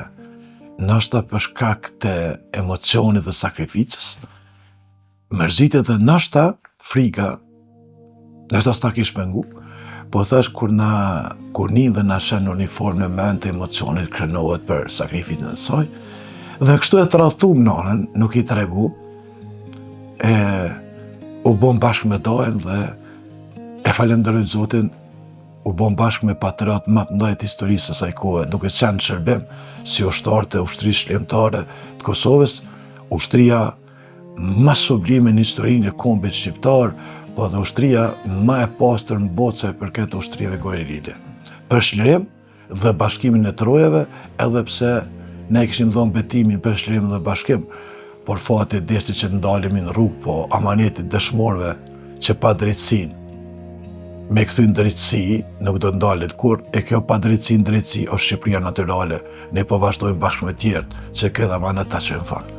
Speaker 2: nashta për shkak të emocionit dhe sakrificës, mërzitet dhe nashta frika, nashta s'na kish pengu, po thash kur një dhe na shen uniform në mend të emocionit krenohet për sakrificën e saj, dhe kështu e të radhthum nanën, nuk i tregu, u bëm bashkë me dojën dhe e falenderoj Zotin, u bëm bashkë me patriot më të mëdhenj të historisë së saj kohe, duke qenë shërbim si ushtar të ushtrisë shërbimtare të Kosovës, ushtria më sublime në historinë e kombit shqiptar, po dhe ushtria më e pastër në botë sa i përket ushtrive gorilide. Për shlirim dhe bashkimin e trojave, edhe pse ne kishim dhënë betimin për shlirim dhe bashkim, por fati deshti që të ndalemi në rrugë, po amanetit dëshmorëve që pa drejtësinë me këtu drejtësi nuk do ndalet kur, e kjo pa drejtësi në drejtësi është Shqipëria natyrale, ne po vazhdojmë bashkë me tjertë, që këdha ma në ta që në falë.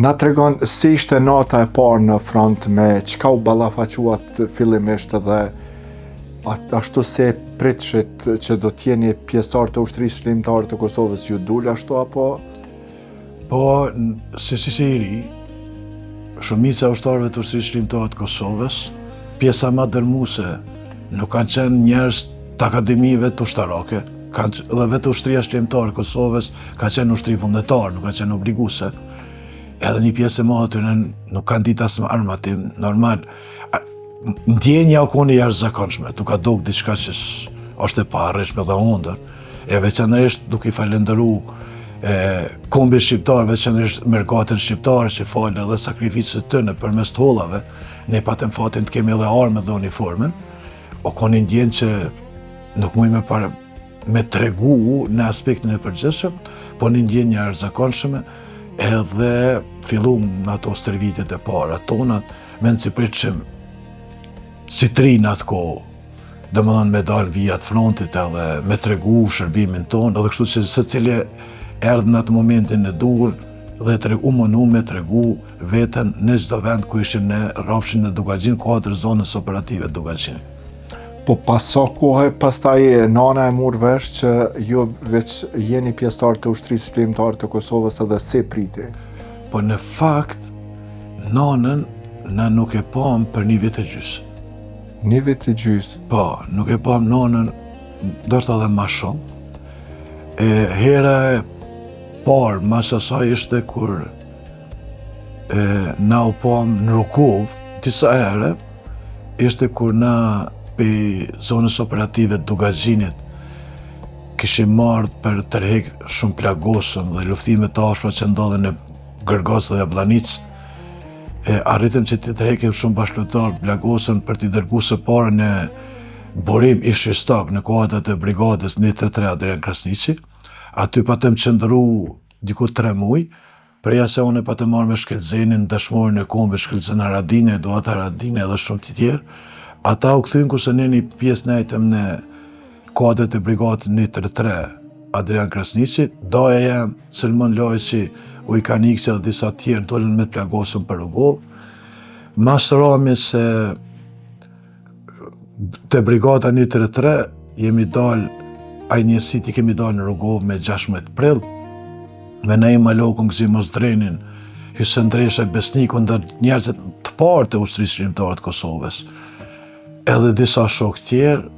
Speaker 1: Na tregon si ishte nata e parë në front, me çka u ballafaquat fillimisht dhe ashtu se pritshit që do t'jeni pjesëtar të ushtrisë shërbimtare të Kosovës, ju dul ashtu apo?
Speaker 2: Po, si i ri, shumica e ushtarëve të ushtrisë shërbimtare të Kosovës, pjesa më dërmuese nuk kanë qenë njerëz të akademive të ushtarake, dhe vetë ushtria shërbimtare e Kosovës ka qenë ushtri vullnetar, nuk ka qenë obliguese. Edhe një pjesë e madhe aty nuk kanë ditë as armatim, normal. Ndjenja u koni jashtëzakonshme, tu ka dogë diçka që është e paarritshme dhe ëndër, e veçanërisht duke i falendëruar kombit shqiptar, veçanërisht mergatën shqiptare që falë edhe sakrificët e tyre përmes të hollave, ne patëm fatin të kemi edhe armët dhe uniformen, o koni ndjenë që nuk mujme me tregu në aspektin e përgjithshëm, po një ndjenë një jashtëzakonshme, edhe fillum në ato stërvitet e para tonat, me në si pritshim si tri në atë kohë, dhe më dhënë me dalë vijat frontit edhe me tregu shërbimin tonë, edhe kështu që se cili erdhë në atë momentin e duhur dhe u mënu me tregu veten në çdo vend ku ishim ne, rrafshin në Dugaxhin, 4 zonës operative Dugaxhin.
Speaker 1: Po pas sa kohë pastaj nana e mor vesh që ju veç jeni pjesëtar të ushtrisë shërbimtare të Kosovës, edhe si priti?
Speaker 2: Po në fakt, nanën na nuk e pam për 1 vit e gjys.
Speaker 1: 1 vit e gjys?
Speaker 2: Po, nuk e pam nanën, ndoshta edhe më shumë. Hera e parë mas asaj ishte kur na u pam në Rukov, disa herë, ishte kur na pe zonës operative të Dugaxhinit kishim marrë për tërheq shumë plagosëm dhe luftime të ashpra që ndodhen në Gërgos dhe Jablanic. Arritëm që të tërheqim shumë bashkëtar plagosëm për t'i dërguar së pare në burim ish stok në kuadrat e brigadës 183 Adrian Krasniqi. Aty patëm qëndru diku 3 muaj, preja se unë patëm marrë me Shkelzenin, dëshmorin e kombit Shkelzen Haradine, Eduat Haradine edhe shumë të tjerë. Ata u kthyn kurse ne një pjesë nejtëm në kuadrat e brigadës 183 Adrian Krasniqi, doja jam Selman Lajçi, u i Kanikçi dhe disa tjerë dolën me të plagosën për Rugov. Mas rami se te brigada 183 jemi dalë, ai njësit i kemi dalë në Rugov me 16 prill, me Naim Malokun, Gzim Ozdrenin, Hysen Dresha, Besnikun, ndër njerëzit të parë të ushtrisë shërbimtare të Kosovës. Edhe disa shok tjerë,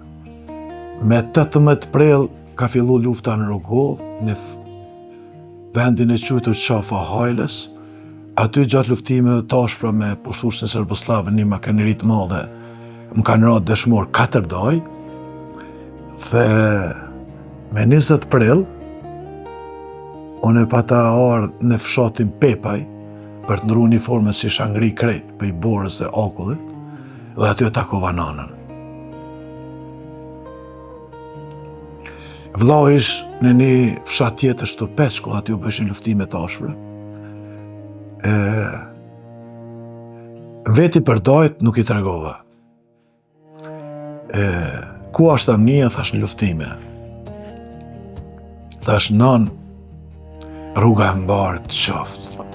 Speaker 2: me 18 prill ka fillu lufta në Rogov, në vendin e quajtur Qafa Hajles. Aty gjatë luftimeve të ashpra me pushtuesin serbosllav, një makineri të madhe, më kanë rënë dëshmor 4 daj, dhe me 20 prill, unë e pata ardhë në fshatin Pepaj për të ndru uniforme si shangri krejt për i borës dhe akullit, dhe aty e takova nanën. Vllau ish në një fshat tjetër Shtopec, ku aty u bëshin luftime të ashpra. Veti për dajt nuk i tregova. Ku ashtë amnia, thash në luftime. Thash nan, rruga e mbarë të qoftë.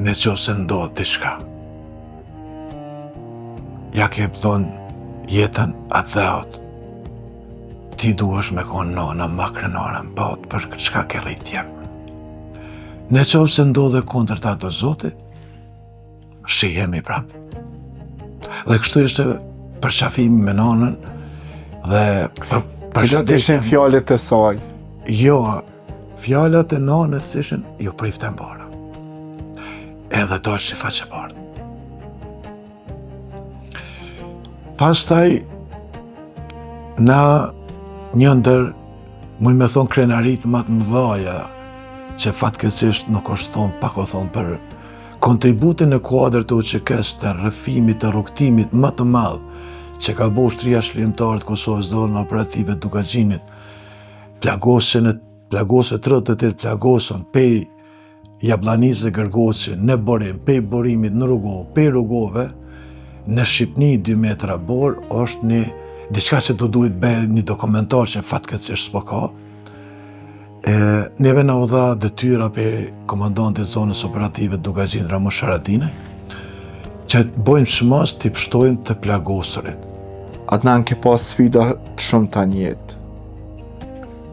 Speaker 2: Në qoftë se ndodhë diçka. Ja kem thonë jetën atë dheot. Ti duhesh me konë nona ma krenare në patë për çka ke rrit jem. Në qoftë se ndodhe kundër ta do Zoti, shihemi prapë. Dhe kështu ishte përqafimi me nanën dhe
Speaker 1: Cilat ishin fjalët e saj?
Speaker 2: Jo, fjalët e nanës ishin ju prifte mbara. Edhe to është si faqe bardhë. Pastaj, na një ndër, muj me thonë krenarit më të mëdhaja, që fatkeqësisht nuk është thonë, pak o thonë për kontributin e kuadër të UÇK-s të rrëfimit të rrugtimit më të madh që ka bërë Shtria Shërbimtare të Kosovës zonën operative të Dukaxhinit, plagose 38 plagosën pej Jabllanisë dhe Gërgoçi në borim, pej borimit në Rugov, pej Rugove, në Shqipni 2 metra bor, është një diçka që do duhet bëjë një dokumentar që fatkeqësisht s'po ka. Neve na u dha detyra për komandantit zonës operative Dukaxhin Ramush Haradinaj, që të bojmë çmas t'i pështojmë të plagosurit.
Speaker 1: Adnan, ke pas sfida të shumta në jetë.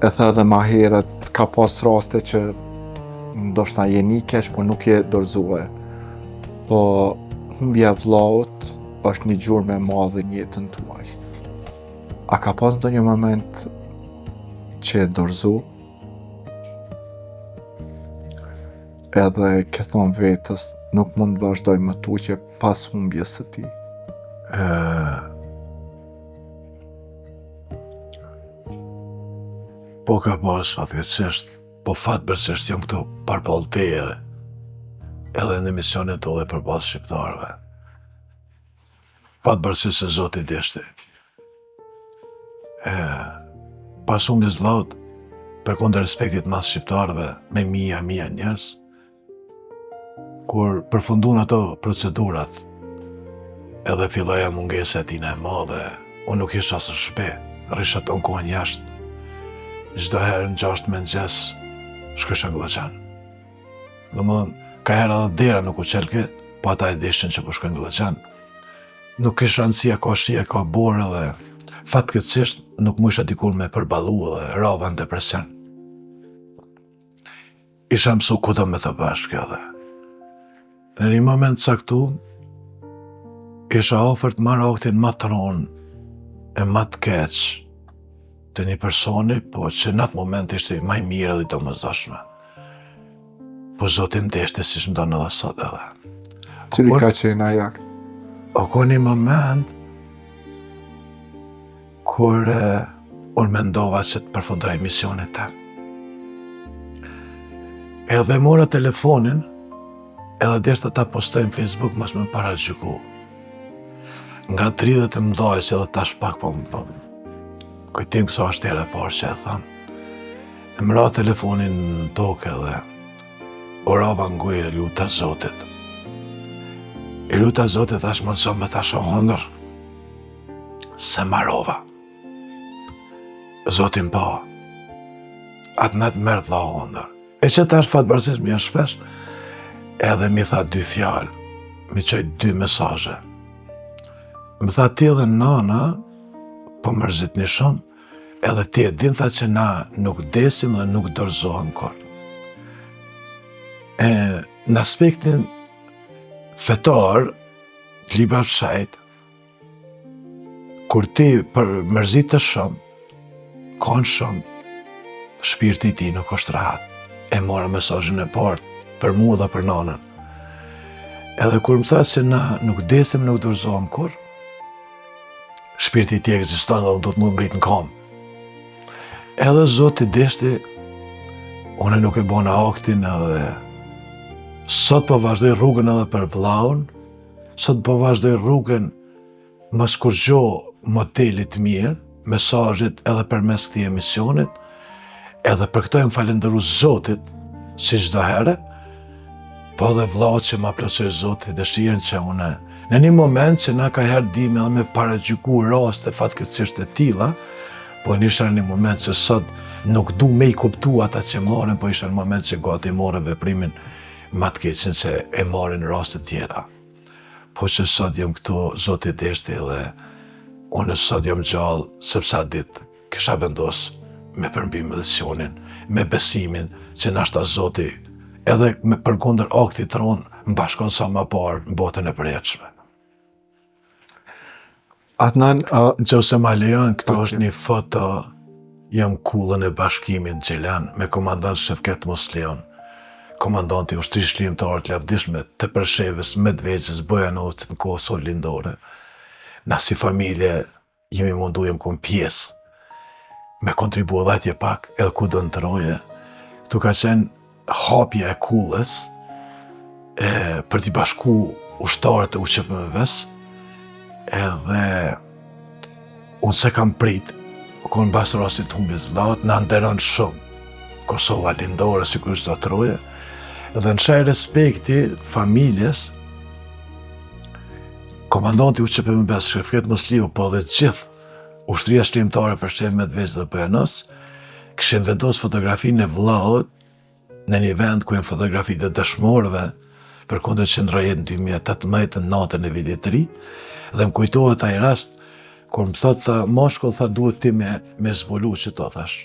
Speaker 1: E tha edhe ma herët, ka pas raste që ndoshta je një keq, po nuk je dorëzue. Po humbja e vllaut është një gjurmë e madhe në jetën tuaj. A ka pas ndonjë moment që e dorëzu? Edhe ke thonë vetës, nuk mund të vazhdoj më tuqe pas humbjes së tij.
Speaker 2: Po ka pas fatkeqësisht, po fatbërësisht jam këtu përballë teje, edhe në misionin të dhe përballë shqiptarëve. Fatbërësisht se Zoti deshti. Pas humbjes vllaut, përkundër respektit mas shqiptarëve, me mija njerëz, kur përfundun ato procedurat, edhe filloja mungesa e tina e madhe, unë nuk isha së shtëpi, risha tonë kohën jashtë. Çdo herë në 6 mëngjes shkësha në Glloçan. Domethënë, ka herë edhe dera nuk u qelke, po ata e dishin që po shkoj në Glloçan. Nuk kish rëndësia ka shije, ka borë dhe fatkeqësisht nuk më isha dikur me përballu dhe rava në depresion. Isha mësu ku do me të bashkë edhe. Në një moment caktu, isha ofert marrë aktin më të ronë e më të keq të një personi, po që në atë moment ishte më i mirë dhe i domosdoshme. Po Zoti më deshte si më donë edhe sot edhe.
Speaker 1: Cili ka qenë ai akt?
Speaker 2: O ko një moment kur unë mendova që të përfundoj misionin tem. Edhe mora telefonin, edhe deshta ta postoj në Facebook mos më paragjyku. Nga 30 e mëdhaj që edhe tash pak po kujtim këso është tjera parë që e thamë. E më ra telefonin në tokë edhe orava ngujë e luta Zotit. E luta Zotit thash mundëson me tash o hëndër, se marova. Zotin pa, atë me të mërë dha hëndër. E që tash fatbërësisht më janë shpesh, edhe mi tha 2 fjalë, mi qoj 2 mesazhe. Më tha ti edhe nana, po mërzit një shumë, edhe ti e din tha që na nuk desim dhe nuk dorëzohem kur. Në aspektin fetar, të libra fshajt, kur ti për mërzit të shumë, konshëm, shpirti i tij nuk është rahat. E mora mesazhin e parë për mua dhe për nanën. Edhe kur më tha se na nuk desim, nuk dorëzohem kur, shpirti i tij ekziston dhe unë do të më mbrit në kam. Edhe Zoti deshti, unë nuk e bona aktin edhe sot po vazhdoj rrugën edhe për vllaun, sot po vazhdoj rrugën mos kurrë modelit mirë, mesazhit edhe përmes këtij emisionit, edhe për këto jam falendëru Zotit, si çdo herë, po dhe vllaut që ma plotësoi Zoti dëshirën që unë, në një moment që na ka herë dime edhe me paragjyku raste fatkeqësisht e tilla, po isha në një moment që sot nuk du me i kuptu ata që marrin, po isha në moment që gati morën veprimin ma të keqin që e marrin raste tjera. Po që sot jam këtu, Zoti deshti dhe unë sot jam gjallë, sepse atë ditë kisha vendos me përmbim decisionin, me besimin që nashta Zoti edhe me përkundër aktit ton më bashkon sa më parë në botën e përjetshme.
Speaker 1: Adnan,
Speaker 2: Nëse ma lejon, këto është një foto, jam kullën e bashkimit Gjelan me komandant Shefket Muslian, komandanti ushtrisë lindore të lavdishme të përshevës Medvegjës Bojanovcit në Kosovë lindore. Na si familje jemi mundu jem kom pjesë me kontribu edhe atje pak edhe ku do ndroje. Tu ka qenë hapja e kullës për t'i bashku ushtarët e UQPM-s, edhe unë se kam prit, kur në basë rastit humbjes vllaut, na nderon shumë Kosova lindore, si kur çdo troje, edhe në shaj respekti familjes, komandanti UQPM-s Shefket Musliu, po dhe gjithë ushtria shlimtare për shef Medvegjë dhe Bojanos, kishin vendos fotografinë e vllaut në një vend ku janë fotografitë e dëshmorëve përkundër qendrojet në 2018 në natën e vitit të ri, dhe më kujtohet ai rast kur më thot, tha, mashkull, tha, duhet ti me zbulu që to, thash.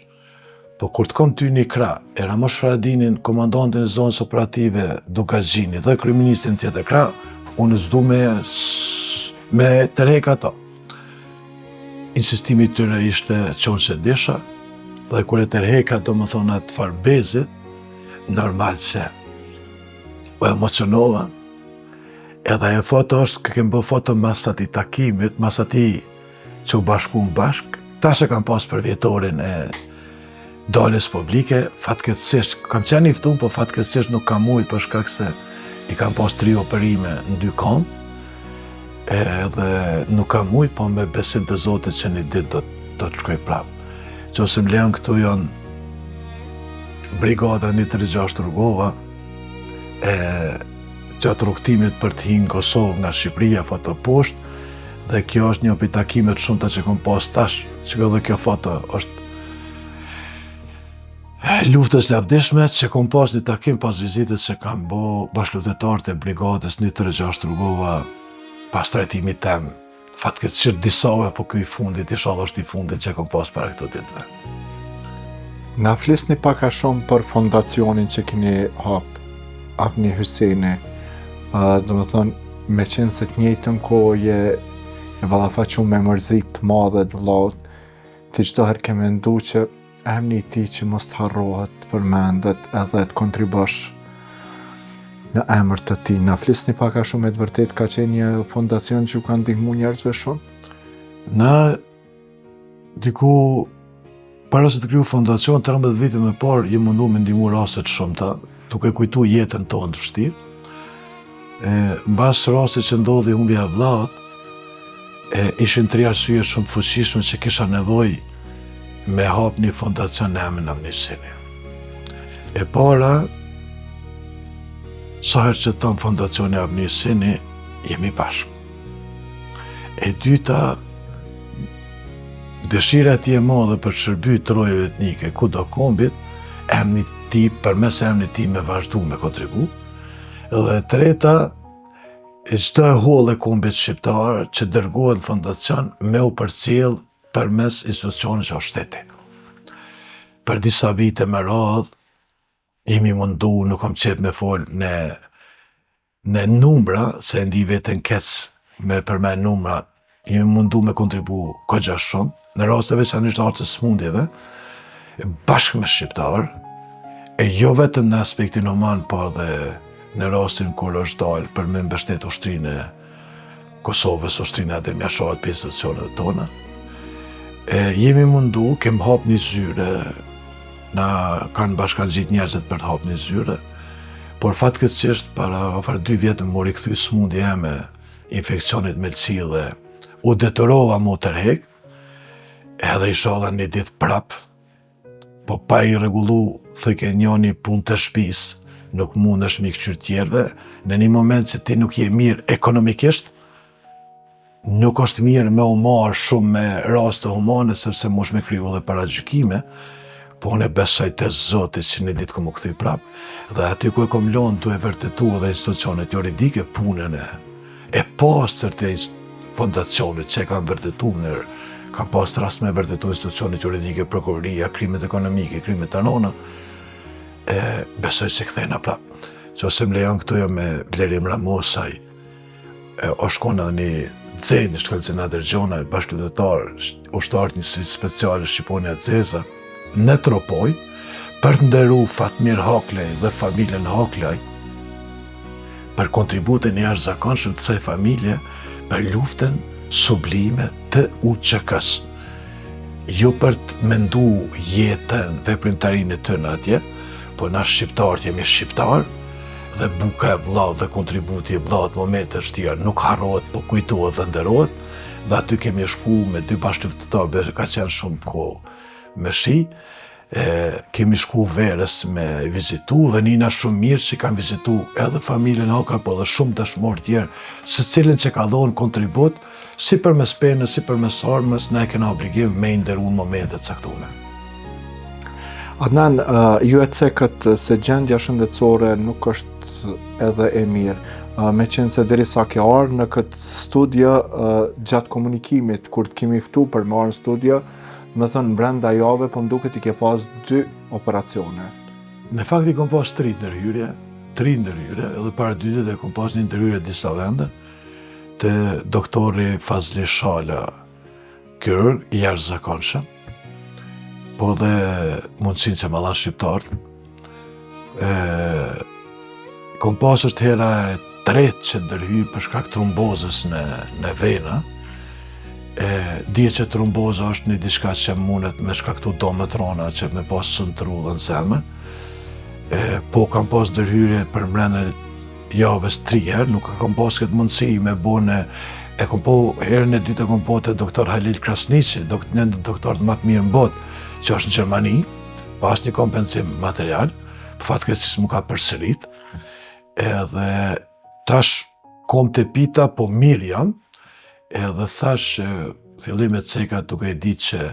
Speaker 2: Po kur të kom ty një krah, e Ramosh Haradinin, komandantin e zonës operative Dukaxhini dhe kryeministin tjetër krah, unë s'du me tërhek ato. Insistimi tyre ishte qonë që disha, dhe kur e tërheka do më thonë atë farbezit, normal se u emocionova, edhe e foto është, kemë bë foto mas ati takimit, mas ati që u bashku në bashk, tash e kam pas për vjetorin e daljes publike, fatkeqësisht, kam qenë i ftun, po fatkeqësisht nuk kam mujt për shkak se i kam pas 3 operime në 2 kom, edhe nuk kam mujt, po me besim të Zotit që një ditë do të shkoj prapë. Që ose më lejon këtu janë brigada 136 Rrugova, gjatë rrugtimit për të hinë Kosovë nga Shqipëria, foto poshtë, dhe kjo është një opi takimet shumëta që kom pas tash, që dhe kjo foto është luftës lavdishme që kom pas një takim pas vizitës që kam bo bashkëlutetarët e brigadës 136 Rrugova pas trajtimit tem. Fatkeqësisht disave, po ky i fundit, inshallah është i fundit që kom pas para këto ditëve.
Speaker 1: na flisni pak a shumë për fondacionin që keni hap, Avni Hyseni. Do më thonë, me qenë se të njëjtën kohë e ballafaqur me mërzit të madhe të vllaut, ti çdo herë ke mendu që emri i tij që mos të harrohet, të përmendet edhe të kontribosh në emër të tij. Na flisni pak a shumë, me të vërtet ka qenë një fondacion që u ka ndihmu njerëzve shumë?
Speaker 2: Na, diku, para se të kriju fondacion, 13 vite më parë, jem mundu me ndihmu raste të shumta, duke kujtu jetën tonë të vështirë. Mbas rastit që ndodhi humbja e vllaut, ishin 3 arsye shumë të fuqishme që kisha nevojë me hap një fondacion në emrin Avni Hyseni. E para, sa herë që ton fondacioni Avni Hyseni, jemi bashkë. E dyta, dëshira e madhe për të shërbyer trojave etnike kudo kombit, emri i tij, përmes emrit të tij me vazhdu me kontribu. Dhe e treta, çdo e hollë e kombit shqiptar që dërgohet në fondacion me u përcjell përmes institucionit që është shteti. Për disa vite me radhë, jemi mundu, nuk kam qef me fol në numra, se ndi veten keq me përmend numra jemi mundu me kontribu kogja shumë, në raste veçanisht artës smundjeve, bashkë me shqiptarë, e jo vetëm në aspektin human, po edhe në rastin kur është dalë për me mbështet ushtrinë e Kosovës, ushtrinë e Adem Jasharit për institucionet tona. Jemi mundu, kem hap një zyre, na kanë bashkan gjitë njerëzit për të hap një zyre, por fatkeqësisht para afër 2 vjetë më mori kthy smundja me infekcionit me lëci dhe u detyrova mu tërhek, edhe inshallah një ditë prap, po pa i rregullu thëke njoni punë të shtëpis, nuk mundesh mi këqyr tjerëve, në një moment që ti nuk je mirë ekonomikisht, nuk është mirë me u marrë shumë me raste humane, sepse mosh me kriju dhe paragjykime, po unë besoj te Zoti që një ditë kom u kthy prap, dhe aty ku e kom lënë tu e vërtetu dhe institucionet juridike punën e pastër të fondacionit që e kanë vërtetu kanë pas rast me vërtetu institucionet juridike, prokuroria, krimet ekonomike, krimet anona, besoj që kthejna prap. Që ose më lejon këtu jo me Blerim Ramosaj, o shkona një Xeni Shkëllëzina Dergjona, bashkëlqytetar, ushtar të njësisë speciale Shqiponia Xeza, në Tropoj, për të nderu Fatmir Haklaj dhe familjen Haklaj, për kontributin e jashtëzakonshëm të kësaj familje për luftën sublime të UÇK-s. Jo për të mendu jetën, veprimtarinë e tyre atje, po na shqiptarët jemi shqiptarë, dhe buka e vllaut dhe kontributi i vllaut momente vështira nuk harrohet, po kujtohet dhe nderohet, dhe aty kemi shku me 2 bashkëlqytetarë, ka qenë shumë kohë me shi, kemi shku verës me vizitu dhe nina shumë mirë që kanë vizitu edhe familjen Haka, po dhe shumë dëshmorë tjerë, se cilin që ka dhonë kontribut, si për mes penës, si për mes armës, ne kena obligim me i nderu në momentet caktuara.
Speaker 1: Adnan, ju e cekët se gjendja shëndetësore nuk është edhe e mirë, me qenë se derisa ke ardhur në këtë studio gjatë komunikimit, kur të kemi ftu për me ardhur në studio, më thënë brenda jave, po mduket i ke pas 2 operacione.
Speaker 2: Në fakt i kom pas 3 ndërhyrje, edhe para 2 ditëve kom pas një ndërhyrje disa vende, te doktori Fazli Shala, kirurg i jashtëzakonshëm, po dhe mundësinë që më dha shqiptarët. Kom pas është hera e 3 që ndërhyj për shkak trombozës në vena. Dije që tromboza është një diçka që mundet me shkaktu dome të rona që me pas sëntru dhe në zemër. Po kam pas ndërhyrje për mbrenda javës 3 herë, nuk kam pas këtë mundësi me bune. Kom po herën e dytë kom po te doktor Halil Krasniqi, një doktor më të mirë në botë, që është në Gjermani, pas një kompensim material, fatkeqësisht më ka përsërit, edhe tash kom të pita, po mirë jam, edhe thash fillimet ceka duke e ditë që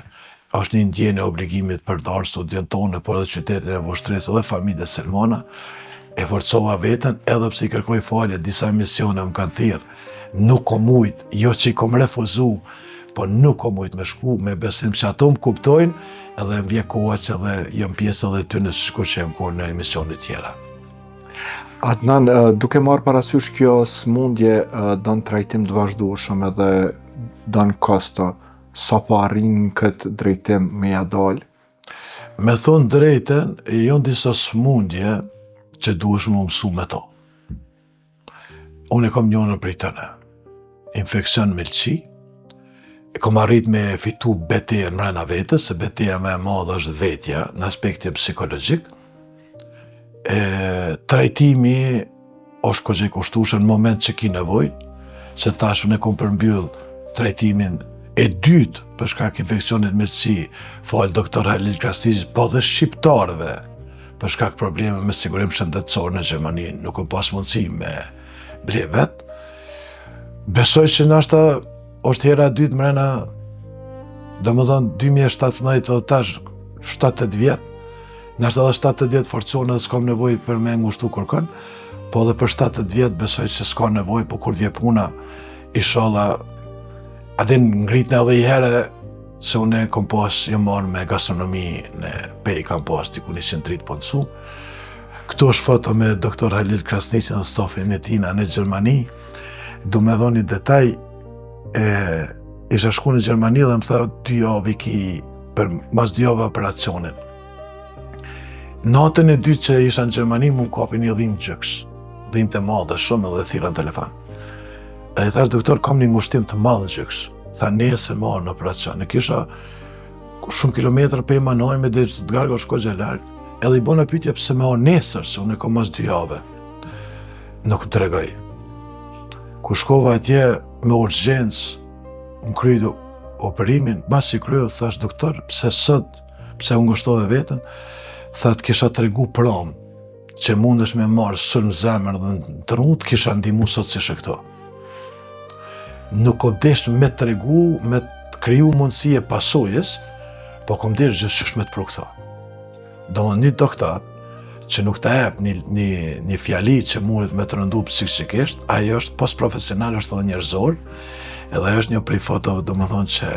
Speaker 2: është një ndjenjë e obligimit për të ardhur studion tonë, por edhe qytetin e Voshtresë dhe familjes Selmona, e forcova veten, edhe pse i kërkoj falje, disa misione më kanë thirrë, nuk kom mujt, jo që i kom refuzu, po nuk kom mujt me shku, me besim që ato më kuptojnë, edhe më vje koha që edhe jam pjesë edhe ty në shkur që jam kohë në emisionit tjera.
Speaker 1: Adnan, duke marrë parasysh kjo smundje don trajtim të vazhdueshëm edhe don kosto, sa po arrin këtë drejtim me ja dal?
Speaker 2: Me thonë drejten, janë disa smundje që duhesh më mësu me to. Unë e kom njënën prej tëne, infekcion me lëci, kom arrit me fitu betejën mrena vetës, se beteja me e madhe është vetja në aspektin psikologjik. Trajtimi është kogje kushtueshëm në moment që ki nevoj, se tash unë e kom përmbyll trajtimin e dytë për shkak infekcionit me lëci, falë doktor Halil Krasniqi, po dhe shqiptarëve, për shkak probleme me sigurim shëndetësor në Gjermani, nuk kom pas mundësi me ble vetë. Besoj që nashta është hera e dytë mrena, domethënë 2017 edhe tash 7-8 vjetë, nashta edhe 7-8 vjetë forcone dhe s'kam nevojë për me ngushtu kërkën, po edhe për 7-8 vjetë besoj që s'ka nevojë, po kur vje puna, inshallah, adin ngritën edhe i herë, se unë kom pas jam marrë me gastronomi në pej, kam pas diku 100 po nësu. Këtu është foto me doktor Halil Krasniqi dhe stafin e tina në Gjermani. Du me dhoni detaj, isha shku në Gjermani dhe më tha 2 javë i ki për mas 2 javë operacionin. Natën e dytë që isha në Gjermani mu kapi një dhimbë gjyks, dhimbë të madhe shumë edhe thira në telefon. E thash doktor kam një ngushtim të madh në gjyks. Tha nesër marr në operacion. E kisha shumë kilometër për e manoj me dhe të garga shko gjelar. Edhe i bona pyetje pse me o nesër, se unë e kom mas 2 javë. Nuk më tregoj. Ku shkova atje me urgjencë, më kryu operimin, mas i kryu, thash doktor, pse sot, pse unë ngushtove vetën, tha të kisha tregu prom, që mundesh me marrë sulm zemër dhe në tru, të kisha ndihmu sot si shë këto. Nuk kom desh me tregu, me të kriju mundësi e pasojës, po kom desh gjithçysh me të pru këto. Do më një doktor, që nuk të jep një fjali që mundet me të rëndu psikikisht, ajo është post-profesional, është edhe njerëzor, edhe ajo është një prej fotove, do më thonë që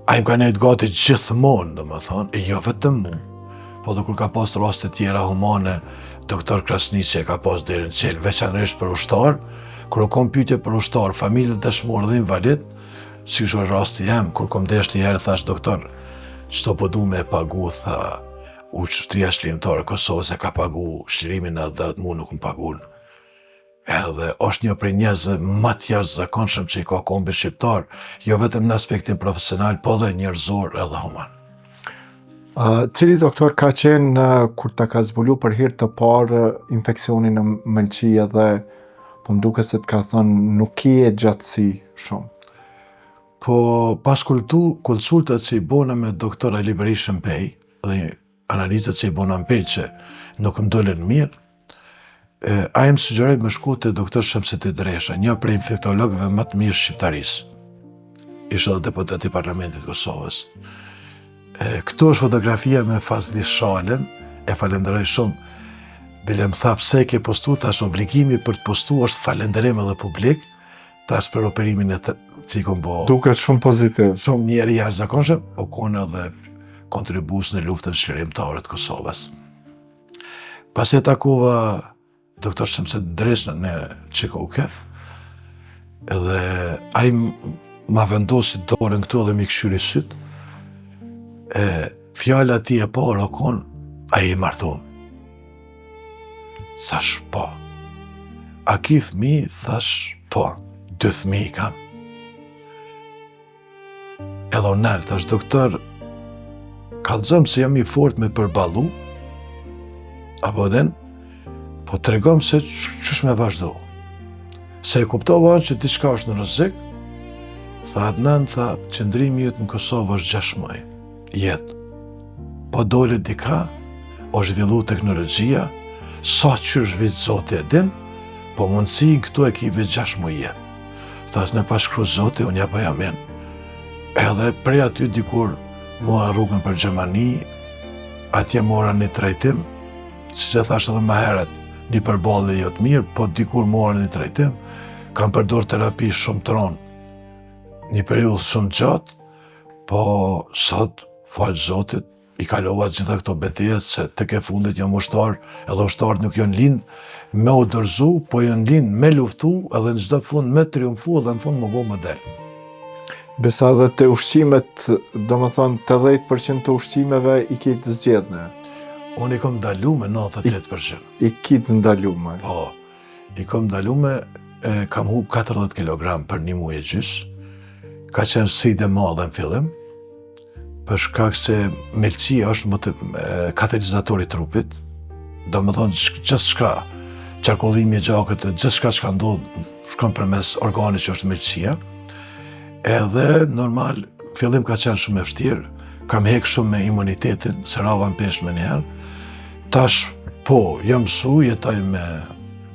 Speaker 2: a im ka nejtë gati gjithmonë, do më thonë, e jo vetëm mu, po dhe kur ka pas raste tjera humane, doktor Krasniqi që e ka pas deri në qelë, veçanërisht për ushtar, kur kom pyetje për ushtar, familjet dëshmorë dhe invalid, si është rasti jam, kur kom desh të herë, thash doktor, çto po du me pagu, tha, Ushtria Shërimtare e Kosovës e ka pagu shlirimin edhe mu nuk më pagun. Edhe është një prej njerëzve më të jashtëzakonshëm që i ka kombi shqiptar, jo vetëm në aspektin profesional, po dhe njerëzor edhe human.
Speaker 1: Cili doktor ka qenë kur ta ka zbulu për herë të parë infeksionin në mëlçi edhe po më duket se të ka thënë nuk e gjatësi shumë.
Speaker 2: Po pas konsultat që i bona me doktor Ali Berishën Pej dhe analizat që i bona në Pej që nuk më dolen mirë, a im sugjeroj me shku të doktor Shamseti Dresha, një prej infektologëve më të mirë shqiptarisë. Ishte edhe deputet i Parlamentit të Kosovës. Këtu është fotografia me Fazli Shalën, e falenderoj shumë. Bile më tha pse ke postu, tash obligimi për të postu është falenderim edhe publik, tash për operimin e që i kom bo.
Speaker 1: Duket shumë pozitiv.
Speaker 2: Shumë njeri jashtëzakonshëm, o konë edhe kontribus në luftën shërimtare të Kosovës. Pas e takova doktor Shamseti Dresha në Çikoke, edhe ai ma vendosi dorën këtu dhe mi këshyri syt. Fjala ti e parë o konë, ai i martum. Thash po. A ki fëmi? Thash po. 2 fëmijë kam. Edhe unë nalë, thash doktor, kallëzëm se jam i fort me përballu, apo den, po të regom se qësh me vazhdo. Se e kuptova që diçka është në rrezik, tha Adnan, tha, qëndrimi jëtë në Kosovë është 6 muaj, jetë. Po dole dika, o zhvillu teknologjia, sa qysh vitë Zoti e din, po mundësi këtu e ki vitë 6 muaj jetë. Thash në pashkru Zoti, unë ja po jamen. Edhe prej aty dikur mua rrugën për Gjermani, atje mora një trajtim, si që thash edhe më heret, një përballje jo të mirë, po dikur mora një trajtim, kam përdor terapi shumë të ronë, një periudhë shumë gjatë, po sot, falë Zotit, i kalova gjitha këto betejat se tek e fundit jam ushtar, edhe ushtarët nuk janë lind me u dorëzu, po janë lind me luftu, edhe në çdo fund me triumfu, edhe në fund më bo model.
Speaker 1: Besa dhe të ushqimet, do më thonë 80% të ushqimeve i kitë zgjedhne.
Speaker 2: Unë i kom dalu me 98%.
Speaker 1: I kitë ndalume.
Speaker 2: Po, i kom dalu me, kam hub 40 kg për 1 muaj e gjys, ka qenë sfidë e madhe në fillim, për shkak se melçia është katalizatori i trupit, do më thonë gjithçka, qarkullimi i gjakut, gjithçka që ka ndodhur shkon përmes organit që është melçia. Edhe normal, fillim ka qenë shumë e vështirë, kam hek shumë me imunitetin, se rava në peshë me njëherë. Tash, po, jam mësu, jetoj me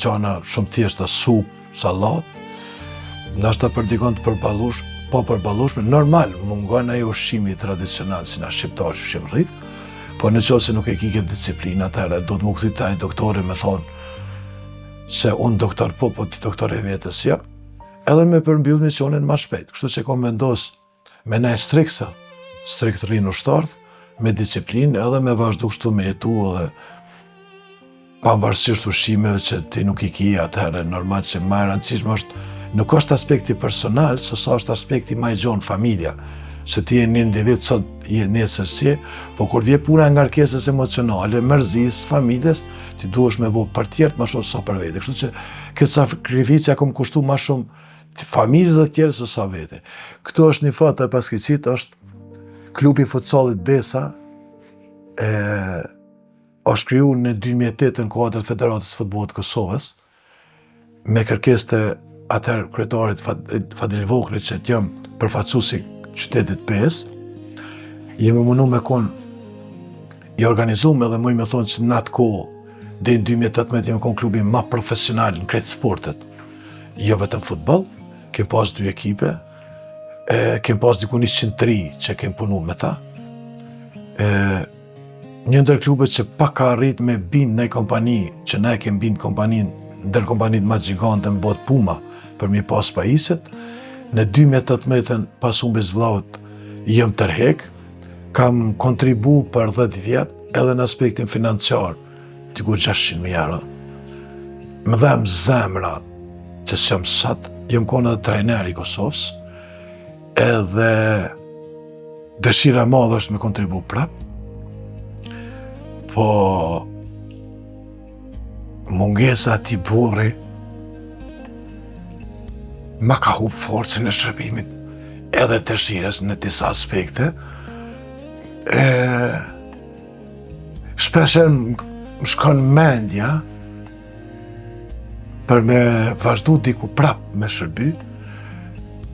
Speaker 2: gjana shumë thjeshta, supë, sallat, ndoshta për dikon të përballush, po përballueshme, normal, mungon ai ushqimi tradicional si na shqiptar që shem rrit, po në qoftë se nuk e kike disiplinë, atëherë do të më kthy taj doktori me thonë se unë doktor po ti doktor e vetës ja, edhe me përmbyll misionin më shpejt. Kështu që kom vendos me nej strikt rrinë ushtarët, me disiplinë edhe me vazhdu kështu me jetu edhe pavarësisht ushqimeve që ti nuk i ki, atëherë normal që më e rëndësishme është nuk është aspekti personal, se sa është aspekti ma i gjonë familja. Se ti je një individ, sot je nesër si, po kur vje puna nga ngarkesës emocionale, mërzis, familjes, ti duhesh me bo për tjertë ma shumë sa për vete. Kështu që këtë sakrificja kom kushtu ma shumë familjes dhe tjerë se sa vete. Këtu është një fatë e Paskicit, është klubi futsallit Besa, është kriju në 2008 në kuadër Federatës Futbollit Kosovës, me kërkesë të atëherë kryetarit Fadil Vokri që t'jam përfaqësuesi qytetit PS, jemi mundu me konë i organizume dhe muj me thonë që në atë kohë, dhe në 2018 jemi konë klubi ma profesional në krejtë sportet, jo vetëm futbol, kem pas 2 ekipe, kem pas diku 103 që kem punu me ta. Një ndër klubet që pak ka arrit me bind në kompani, që ne kem bind kompanin, ndër kompanit ma gjigante në botë Puma, për mi pas pajiset. Në 2018 pas humbjes vllaut jëm tërhek, kam kontribu për 10 vjet edhe në aspektin financiar, diku 600.000 euro. Më dhem zemra që s'jam sot, jëm konë edhe trajner i Kosovës, edhe dëshira e madhe është me kontribu prap, po mungesa ati burri ma ka hu forcën e shërbimit edhe të shires në disa aspekte. Shpesher më shkon mendja për me vazhdu diku prap me shërby,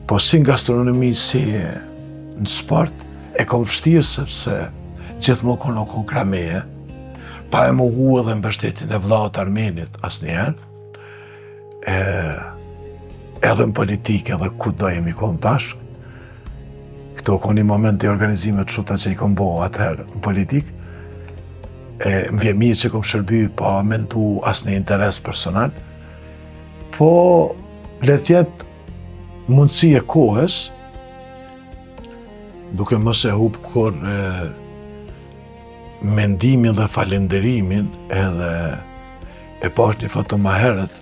Speaker 2: po si në gastronomi si në sport, e kom vështirë sepse gjithmonë konë krameje, pa e mohu edhe mbështetjen e vllaut armenit asnjëherë, edhe në politikë edhe ku do jemi konë bashkë. Këto konë një moment të organizimet shumëta që i kom bo atëherë në politikë. Më vje mirë që kom shërby pa mentu asnjë interes personal, po le t'jetë mundësi e kohës, duke mos e hub kur mendimin dhe falenderimin edhe e pash një foto ma herët,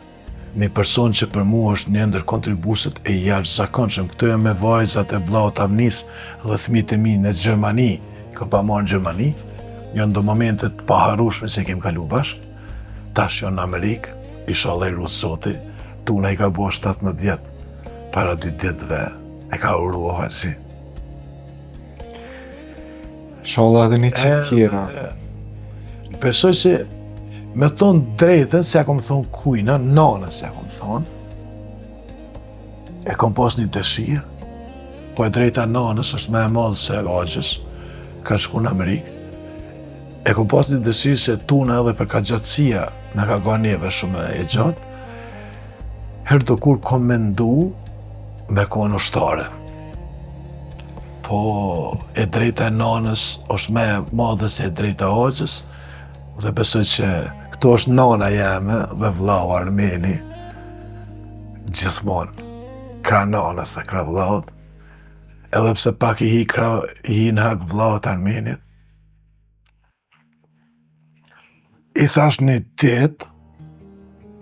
Speaker 2: një person që për mua është një ndër kontribuset e jashtëzakonshëm. Këto e me vajzat e vllaut Avnis dhe fëmijët e mi në Gjermani, kam pa marrë në Gjermani, janë do momentet paharrueshme që kem kalu bashkë, tash janë në Amerikë, inshallah i rutë Zoti, tuna i ka bo 17 vjet, para 2 ditëve e ka uruar si.
Speaker 1: Inshallah edhe një qëtë tjera.
Speaker 2: Besoj që me thonë drejtën, se ja kom thonë kujna, nana se ja kom thonë, e kom pas një dëshirë, po e drejta nanës është me e madhë se Agjës, ka shku në Amerikë, e kom pas një dëshirë se tuna edhe për ka gjatësia, në ka ga neve shumë e gjatë, herë do kur kom mendu me konë ushtare. Po e drejta e nanës është me e madhë se e drejta Agjës, dhe besoj që këto është nana jeme dhe vllau Armeni, gjithmonë kra nana se kra vllaut, edhe pse pak i hi në hak vllaut Armenit. I thash një ditë,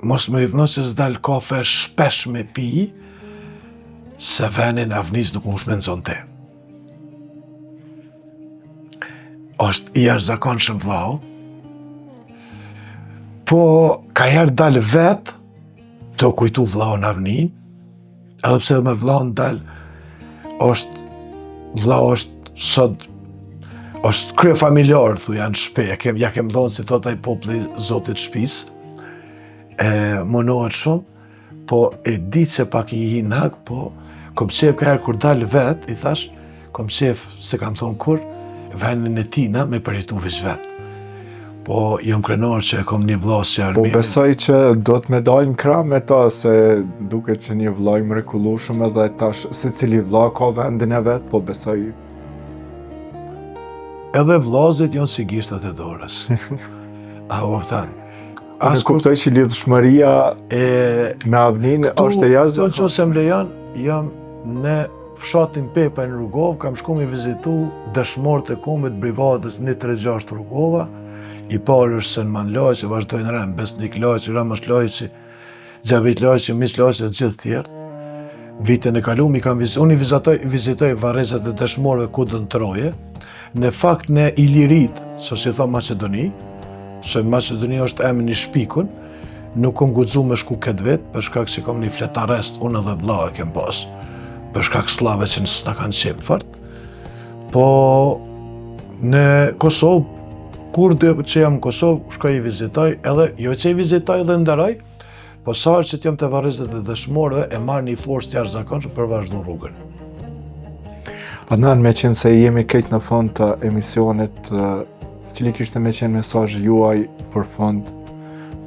Speaker 2: mos më idhno që s'dal kafe shpesh me pi, se venin Avnis nuk më shmenzon te. Është i jashtëzakonshëm vllau, po ka herë dalë vetë, të kujtu vllau në Avnin, edhe pse me vllau në dalë, vllau është sot, është krye familjar, thu janë shpe, ja kem dhonë si thot ai populli Zotit shpis, monohet shumë, po e di që pak i hi në hak, po kom qef ka herë kur dalë vetë, i thash, kom qef, se kam thonë kur, venin e tina me përjetu vish vetë. Po jam krenar që e kom një vllau si Armeni.
Speaker 1: Po besoj që do të me dalë në krah me ta, se duket që një vllau i mrekullueshëm edhe tash secili vllau ka vendin e vet, po besoj.
Speaker 2: Edhe vllazët janë si gishtat e dorës. A kupton?
Speaker 1: As kuptoj që lidhshmëria me Avnin është e jashtëzakonshme.
Speaker 2: Thonë që se më lejon, jam në fshatin Pepa në Rugov, kam shku me vizitu dëshmorët e kombit brigadës 136 Rugova, i parë është Selman Laqi, vazhdojnë rem, Besnik Laqi, Ramash Laqi, Gjavit Laqi, Miq Laqi dhe gjithë tjerë. Vitin e kaluar unë vizitoj varrezat e dëshmorëve kudo në Troje. Në fakt në Ilirit, so si thon Maqedoni, se Maqedonia është emri i shpikun, nuk kom guxuar me shku këtë vit, për shkak se kom një fletarest, unë edhe vlla e kem pas, për shkak sllave që s'na kanë qenë fort. Po në Kosovë, kur që jam në Kosovë, shkoj i vizitoj, edhe jo që i vizitoj dhe nderoj, po sa herë që t'jam të varrezat e dëshmorëve, e marr një forcë të jashtëzakonshme për vazhdu rrugën.
Speaker 1: Adnan, me qenë se jemi krejt në fund të emisionit, cili kishte me qenë mesazhi juaj për fund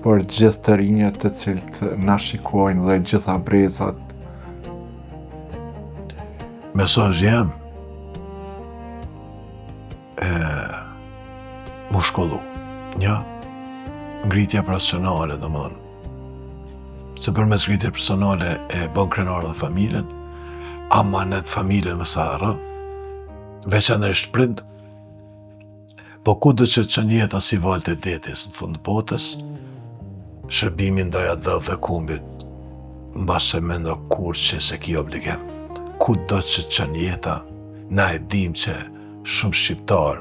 Speaker 1: për gjithë të rinjët të cilët na shikojnë dhe gjitha brezat?
Speaker 2: Mesazhi jam mu shkollu, një ngritja profesionale, domethënë. Se përmes ngritjes personale e bën krenar dhe familjen, amanet familjen më sa harro, veçanërisht prind, po kudo që çon jeta si valët e detit në fund botës, shërbimi ndaj Allahut dhe kumbit, mbas se mendo kur që se ki obligim. Kudo që çon jeta, na e dim që shumë shqiptar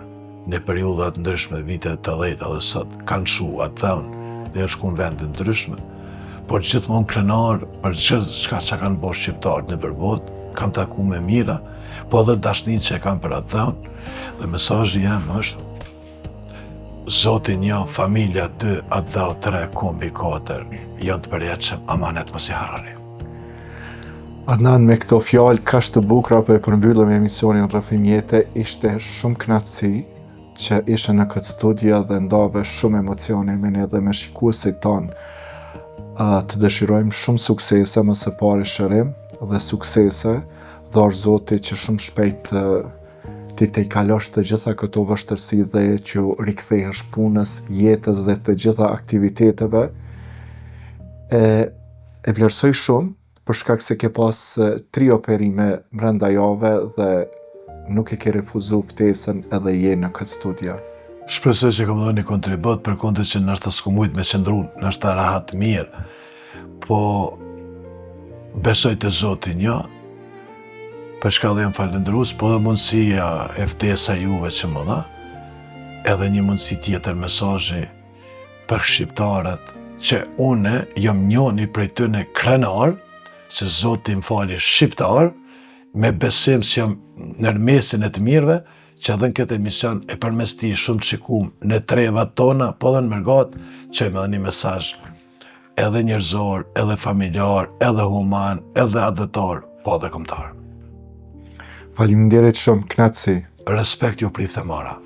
Speaker 2: në periudhat ndryshme, vitet të 80 dhe sot, kanë shu atë dhaun dhe shku në vende ndryshme, por gjithmonë krenar për gjithë çka kanë bërë shqiptarët në përbot, kanë taku me mira, po edhe dashnin që e kanë për atë dhaun, dhe mesazhi jam është Zoti 1, familja 2, atë dhau 3, kombi 4, janë të përjetshëm, amanet mos i harroni.
Speaker 1: Adnan, me këto fjalë kaq të bukura për përmbyllëm emisionin Rrëfim Jete, ishte shumë kënaqësi që ishe në këtë studio dhe ndave shumë emocione me ne dhe me shikuesit tonë. Të dëshirojmë shumë suksese, më së pari shërim dhe suksese, dhe është Zoti që shumë shpejt ti të i kalosh të gjitha këto vështërsi dhe që rikthehesh punës, jetës dhe të gjitha aktiviteteve. E vlerësoj shumë për shkak se ke pas 3 operime brenda jave dhe nuk e ke refuzu ftesën edhe je në këtë studio.
Speaker 2: Shpresoj që kam dhënë një kontribut, për kundër që nështë s'ku mujt me qëndru, nështë rahat mirë, po besoj të Zoti 1, për shka dhe jam falendrues, po dhe mundësia e ftesa juve që më dha, edhe një mundësi tjetër mesazhi për shqiptarët, që une jam njoni prej tyne krenar, se Zoti më fali shqiptar, me besim që jam nërmesin e të mirëve, që edhe në këtë emision e përmes ti shumë të shikum në trevat tona, po dhe në mërgat, që me dhe një mesazh edhe njerëzor, edhe familjar, edhe human, edhe adetar, po dhe kombëtar.
Speaker 1: Faleminderit shumë, kënaqësi.
Speaker 2: Respekt ju prit themara.